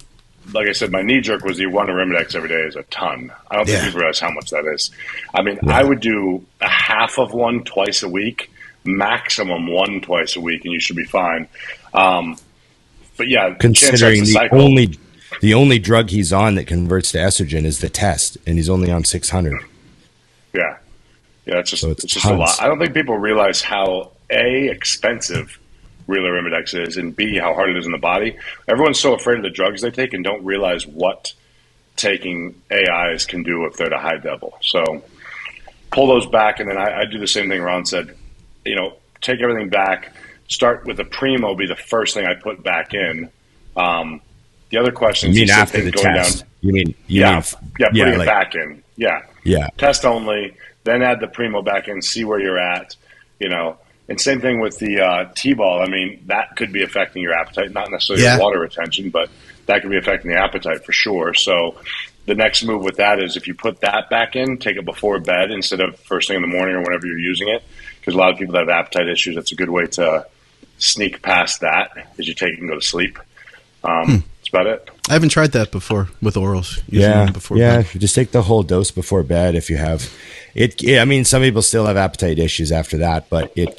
like I said, my knee jerk was the 1 Arimidex every day is a ton. I don't think people realize how much that is. I mean, I would do a half of one twice a week, maximum 1 twice a week, and you should be fine. But yeah, considering the only drug he's on that converts to estrogen is the test, and he's only on 600. Yeah, it's just a lot. I don't think people realize how expensive real Arimidex is, and B, how hard it is in the body. Everyone's so afraid of the drugs they take and don't realize what taking AIs can do if they're at a high level. So pull those back, and then I do the same thing Ron said. Take everything back. Start with the Primo, be the first thing I put back in. The other question is after the test. Putting it back in. Yeah. Test only, then add the Primo back in, see where you're at, And same thing with the T-ball. I mean, that could be affecting your appetite, not necessarily your water retention, but that could be affecting the appetite for sure. So the next move with that is if you put that back in, take it before bed instead of first thing in the morning or whenever you're using it. Because a lot of people that have appetite issues, that's a good way to sneak past that as you take it and go to sleep. So That's about it. I haven't tried that before with orals. Before bed. Just take the whole dose before bed if you have it. I mean, some people still have appetite issues after that, but it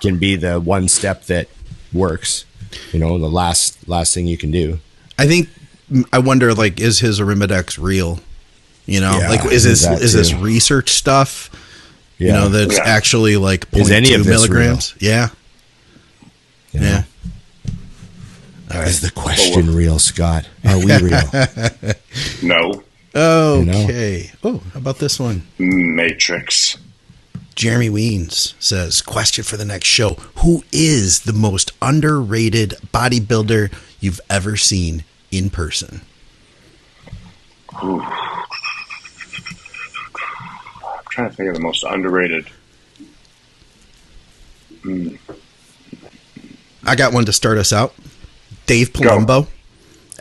can be the one step that works. The last thing you can do. I wonder, like, is his Arimidex real? Is this research stuff? That's actually like 0.2 milligrams. Yeah. All right. Is the question real, Scott? Are we real? No. Okay. Oh, how about this one? Matrix. Jeremy Weens says, question for the next show. Who is the most underrated bodybuilder you've ever seen in person? Ooh. I'm trying to think of the most underrated. I got one to start us out. Dave Palumbo. Go.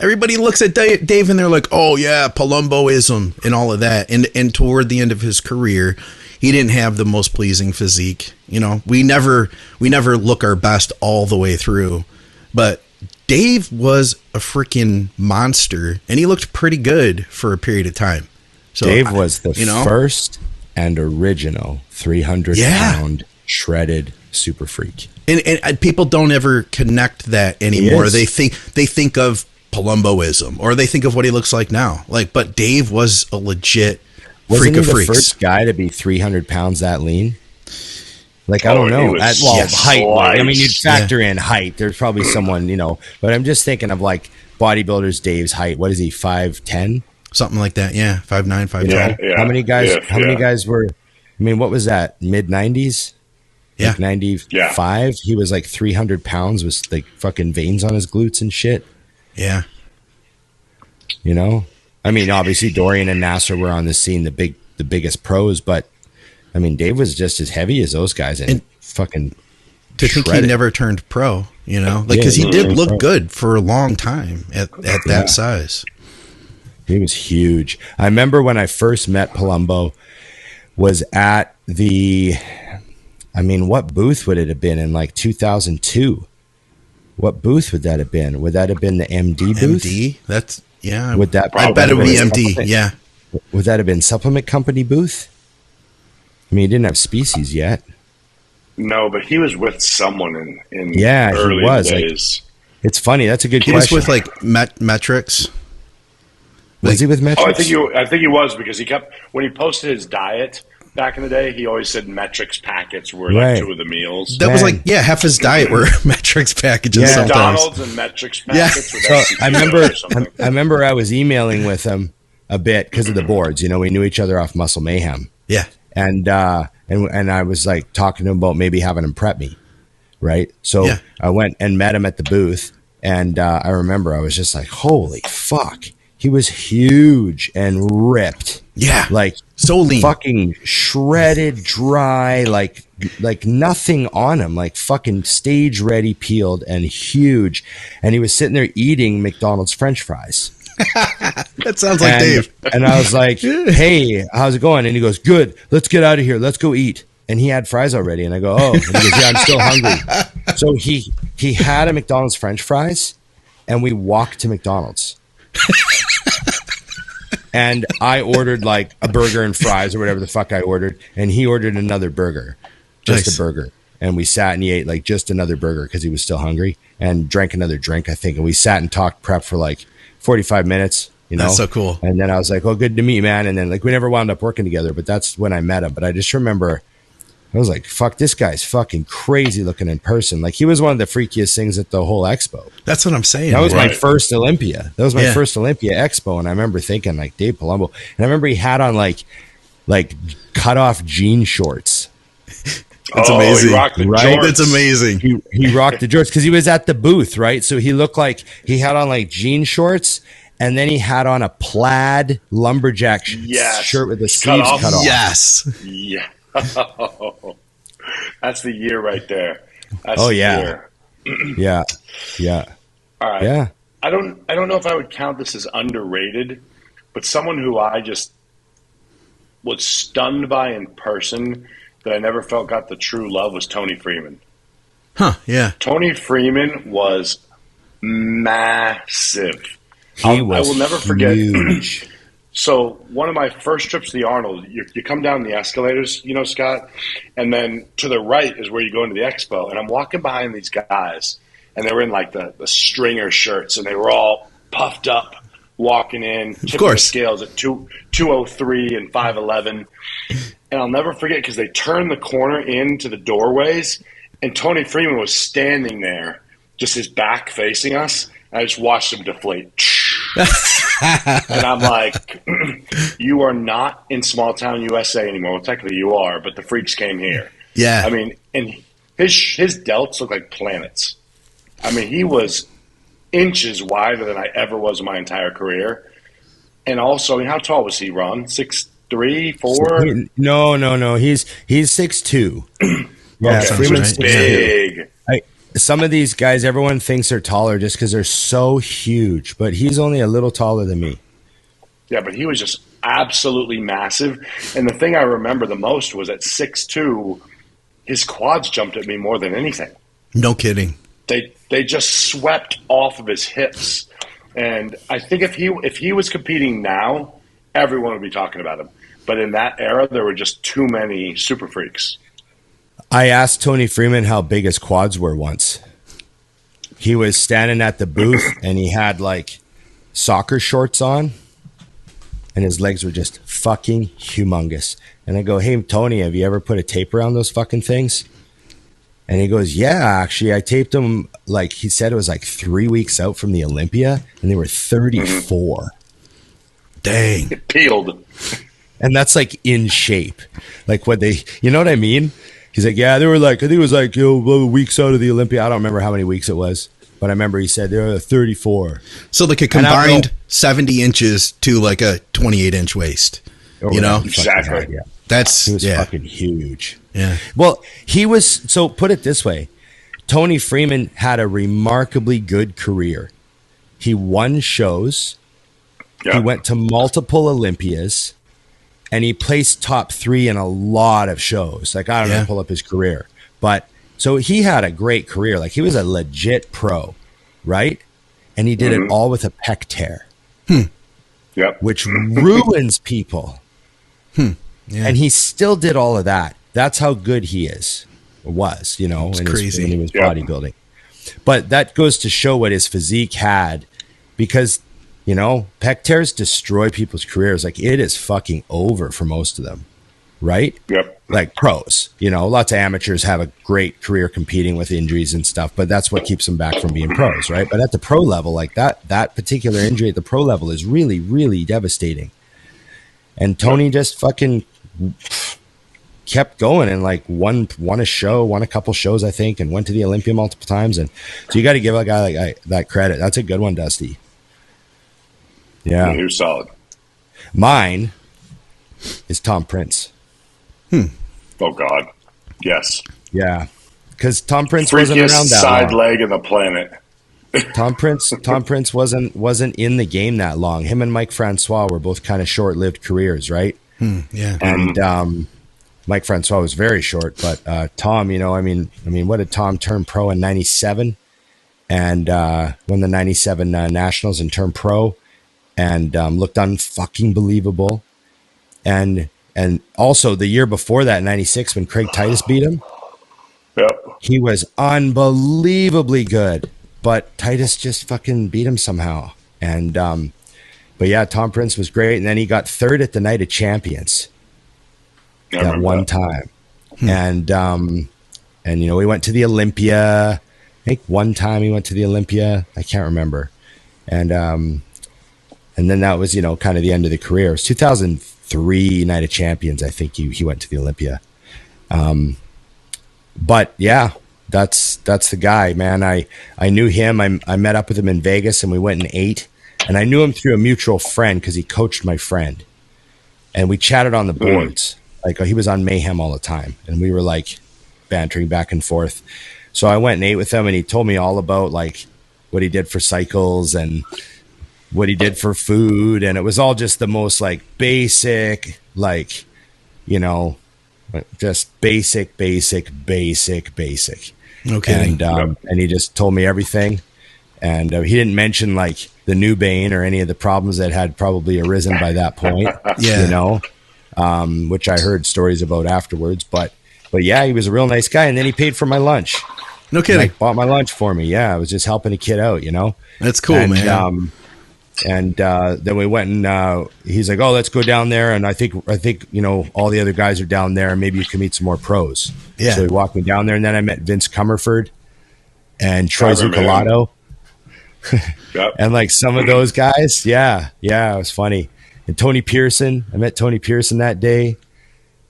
Everybody looks at Dave and they're like, oh yeah, Palumboism and all of that. And toward the end of his career, he didn't have the most pleasing physique. We never look our best all the way through. But Dave was a freaking monster, and he looked pretty good for a period of time. So Dave was the first and original 300-pound shredded super freak. And people don't ever connect that anymore. They think of Palumboism, or they think of what he looks like now. But Dave was a legit freak of freaks. Wasn't he the first guy to be 300 pounds that lean? I don't know. Height. I mean, you'd factor in height. There's probably someone, but I'm just thinking of bodybuilders. Dave's height. What is he? 5'10"? Something like that. Yeah. 5'9", 5'10". Yeah. How many guys? How many guys were? I mean, what was that? Mid 90s? Yeah. 95. He was 300 pounds with fucking veins on his glutes and shit. Yeah. I mean, obviously Dorian and Nasser were on the scene, the biggest pros, but I mean, Dave was just as heavy as those guys and fucking to think he never turned pro, because he did look good for a long time at that size. He was huge. I remember when I first met Palumbo was at what booth would it have been in 2002? What booth would that have been? Would that have been the MD booth? MD? That's, yeah. Would that? I bet it would be MD, yeah. Would that have been Supplement Company booth? I mean, he didn't have Species yet. No, but he was with someone in early he was. Days. It's funny. That's a good question. He was with Metrics. Was he with Metrics? Oh, I think he was, because he kept, when he posted his diet back in the day, he always said Metrics packets were 2 of the meals. That was half his diet were Metrics packages. Yeah. McDonald's and Metrics packets. So I remember I was emailing with him a bit because of the boards. We knew each other off Muscle Mayhem. Yeah. And I was talking to him about maybe having him prep me, right? So I went and met him at the booth, and I remember I was just like, holy fuck. He was huge and ripped. Yeah. So lean. Fucking shredded, dry, like nothing on him, fucking stage ready, peeled, and huge. And he was sitting there eating McDonald's French fries. That sounds like Dave. And I was like, hey, how's it going? And he goes, good. Let's get out of here. Let's go eat. And he had fries already. And I go, oh. And he goes, yeah, I'm still hungry. So he had a McDonald's French fries, and we walked to McDonald's. And I ordered a burger and fries or whatever the fuck I ordered. And he ordered another burger, just a burger. And we sat and he ate just another burger because he was still hungry, and drank another drink, I think. And we sat and talked prep for 45 minutes, That's so cool. And then I was like, oh, good to meet you, man. And then we never wound up working together, but that's when I met him. But I just remember I was like, fuck, this guy's fucking crazy looking in person. He was one of the freakiest things at the whole expo. That's what I'm saying. That was my first Olympia. That was my first Olympia expo. And I remember thinking Dave Palumbo. And I remember he had on cut off jean shorts. That's amazing. He rocked the jorts. That's amazing. He rocked the jorts because he was at the booth, right? So he looked like he had on jean shorts, and then he had on a plaid lumberjack shirt with the sleeves cut off. Yes. Yeah. That's the year right there. That's year. Yeah. All right. Yeah. I don't know if I would count this as underrated, but someone who I just was stunned by in person that I never felt got the true love was Tony Freeman. Huh, yeah. Tony Freeman was massive. He was I will never forget. Huge. So one of my first trips to the Arnold, you come down the escalators, you know, Scott, and then to the right is where you go into the expo. And I'm walking behind these guys, and they were in like the stringer shirts, and they were all puffed up walking in, tipping the scales at 203 and 511. And I'll never forget because they turned the corner into the doorways, and Tony Freeman was standing there, just his back facing us. And I just watched him deflate. And I'm like, you are not in small town USA anymore. Well, technically you are, but the freaks came here. Yeah. I mean, and his delts look like planets. I mean, he was inches wider than I ever was in my entire career. And also, I mean, how tall was he, Ron? 6'3", 4? No. He's 6'2". Yeah, okay, Freeman's big. Some of these guys, everyone thinks they're taller just because they're so huge, but he's only a little taller than me. Yeah, but he was just absolutely massive. And the thing I remember the most was at 6'2", his quads jumped at me more than anything. No kidding. They just swept off of his hips. And I think if he was competing now, everyone would be talking about him. But in that era, there were just too many super freaks. I asked Tony Freeman how big his quads were once. He was standing at the booth and he had like soccer shorts on and his legs were just fucking humongous. And I go, hey, Tony, have you ever put a tape around those fucking things? And he goes, yeah, actually, I taped them, like he said it was like 3 weeks out from the Olympia and they were 34. Dang. It peeled. And that's like in shape. Like what they, you know what I mean? He's like, yeah, they were like, I think it was like weeks out of the Olympia. I don't remember how many weeks it was, but I remember he said they were 34. So like a combined 70 inches to like a 28-inch waist, you know? Exactly. Yeah. He was fucking huge. Yeah. Well, so put it this way. Tony Freeman had a remarkably good career. He won shows. Yeah. He went to multiple Olympias. And he placed top 3 in a lot of shows. Like, I don't know, pull up his career. But so he had a great career. Like, he was a legit pro, right? And he did it all with a pec tear, which ruins people. Yeah. And he still did all of that. That's how good he was, you know, when he was bodybuilding. But that goes to show what his physique had, because you know, pec tears destroy people's careers. Like, it is fucking over for most of them, right? Yep. Like pros, you know, lots of amateurs have a great career competing with injuries and stuff, but that's what keeps them back from being pros, right? But at the pro level, like that particular injury at the pro level is really, really devastating. And Tony just fucking kept going and like won a couple shows, I think, and went to the Olympia multiple times. And so you got to give a guy like that credit. That's a good one, Dusty. Yeah. He was solid. Mine is Tom Prince. Oh, God. Yes. Yeah. Because Tom Prince wasn't around that side long. leg of the planet. Tom Prince wasn't in the game that long. Him and Mike Francois were both kind of short-lived careers, right? Yeah. And Mike Francois was very short, but Tom, you know, I mean, what did Tom turn pro in 97? And won the 97 Nationals and turned pro. And looked unfucking believable. And also the year before that, 96, when Craig Titus beat him, he was unbelievably good. But Titus just fucking beat him somehow. And but yeah, Tom Prince was great. And then he got third at the Night of Champions that one time. And you know, we went to the Olympia. I think one time he went to the Olympia. I can't remember. And then that was, you know, kind of the end of the career. It was 2003 Night of Champions. I think he went to the Olympia. But yeah, that's the guy, man. I knew him. I met up with him in Vegas and we went and ate. And I knew him through a mutual friend because he coached my friend. And we chatted on the boards. Like, he was on Mayhem all the time. And we were like bantering back and forth. So I went and ate with him and he told me all about like what he did for cycles and what he did for food. And it was all just the most like basic, like, you know, just basic. Okay. And he just told me everything. And he didn't mention like the new Bane or any of the problems that had probably arisen by that point. Yeah. You know, which I heard stories about afterwards. But yeah, he was a real nice guy. And then he paid for my lunch. No kidding. Like, bought my lunch for me. Yeah, I was just helping a kid out, you know. That's cool, and, man. And then we went and he's like, "Oh, let's go down there." And I think you know all the other guys are down there, and maybe you can meet some more pros. Yeah. So he walked me down there, and then I met Vince Comerford and Troy Zucalato. Yep. And like some of those guys, yeah, it was funny. And Tony Pearson, I met Tony Pearson that day,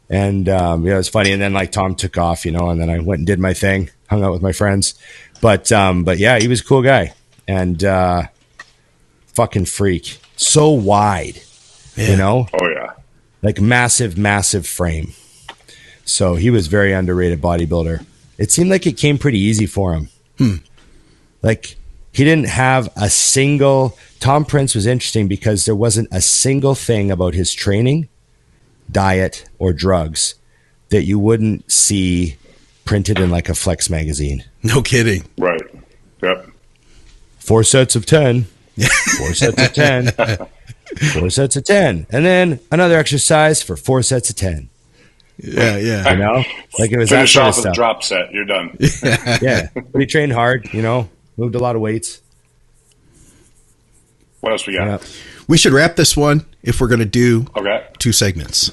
and yeah, it was funny. And then like Tom took off, you know, and then I went and did my thing, hung out with my friends. But yeah, he was a cool guy and fucking freak, so wide, you know. Oh yeah, like massive frame. So he was very underrated bodybuilder. It seemed like it came pretty easy for him. Like. He didn't have a single. Tom Prince was interesting because there wasn't a single thing about his training, diet, or drugs that you wouldn't see printed in like a Flex magazine. No kidding. Right. Yep. 4 sets of 10. 4 sets of 10. 4 sets of 10. And then another exercise for 4 sets of 10. Yeah. You know? Like it was Finish that off kind with of a drop set. You're done. Yeah. But he trained hard, you know? Moved a lot of weights. What else we got? Yeah. We should wrap this one if we're going to do Okay. 2 segments.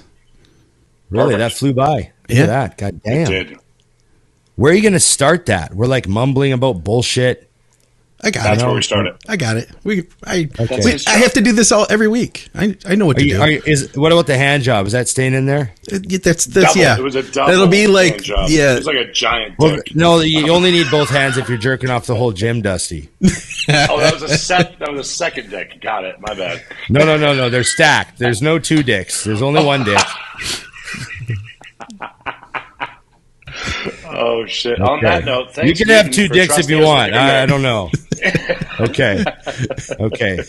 Really? Perfect. That flew by. Look Yeah. at that. God damn. It did. Where are you going to start that? We're like mumbling about bullshit. I got That's it. where we started. I got it. I Okay. have to do this all every week. I know what to do. What about the hand job? Is that staying in there? That's Double. yeah. It was a double. That'll be like hand job. yeah. It was like a giant Well, dick. no, you only need both hands if you're jerking off the whole gym, Dusty. Oh, that was a second dick. Got it. My bad. No. They're stacked. There's no 2 dicks. There's only 1 dick. Oh shit! Okay. On that note, you thanks. can have 2 for dicks if trusting you us want. with your I man. don't know. Okay.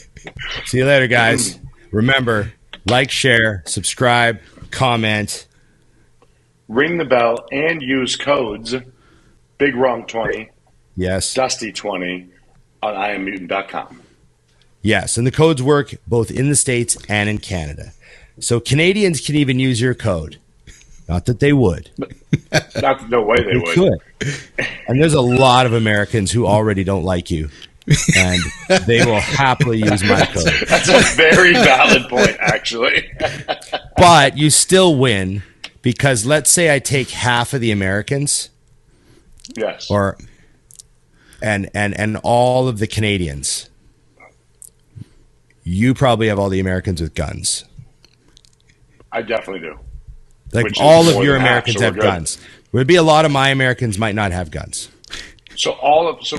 See you later, guys. Remember, like, share, subscribe, comment. Ring the bell and use codes BigWrong20, Yes. Dusty20 on IamMutant.com. Yes, and the codes work both in the States and in Canada. So Canadians can even use your code. Not that they would. No way they would. Could. And there's a lot of Americans who already don't like you. And they will happily use my code. That's a very valid point, actually. But you still win because let's say I take half of the Americans Yes. and all of the Canadians. You probably have all the Americans with guns. I definitely do. Like Which is all of more your than half, Americans so we're have good. guns. Would be a lot of my Americans might not have guns. So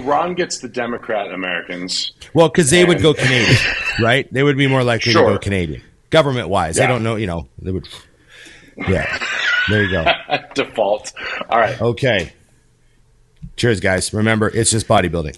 Ron gets the Democrat Americans. Well, because they would go Canadian, right? They would be more likely to Sure. go Canadian, government-wise. Yeah. They don't know, you know. They would. Yeah, there you go. Default. All right. Okay. Cheers, guys. Remember, it's just bodybuilding.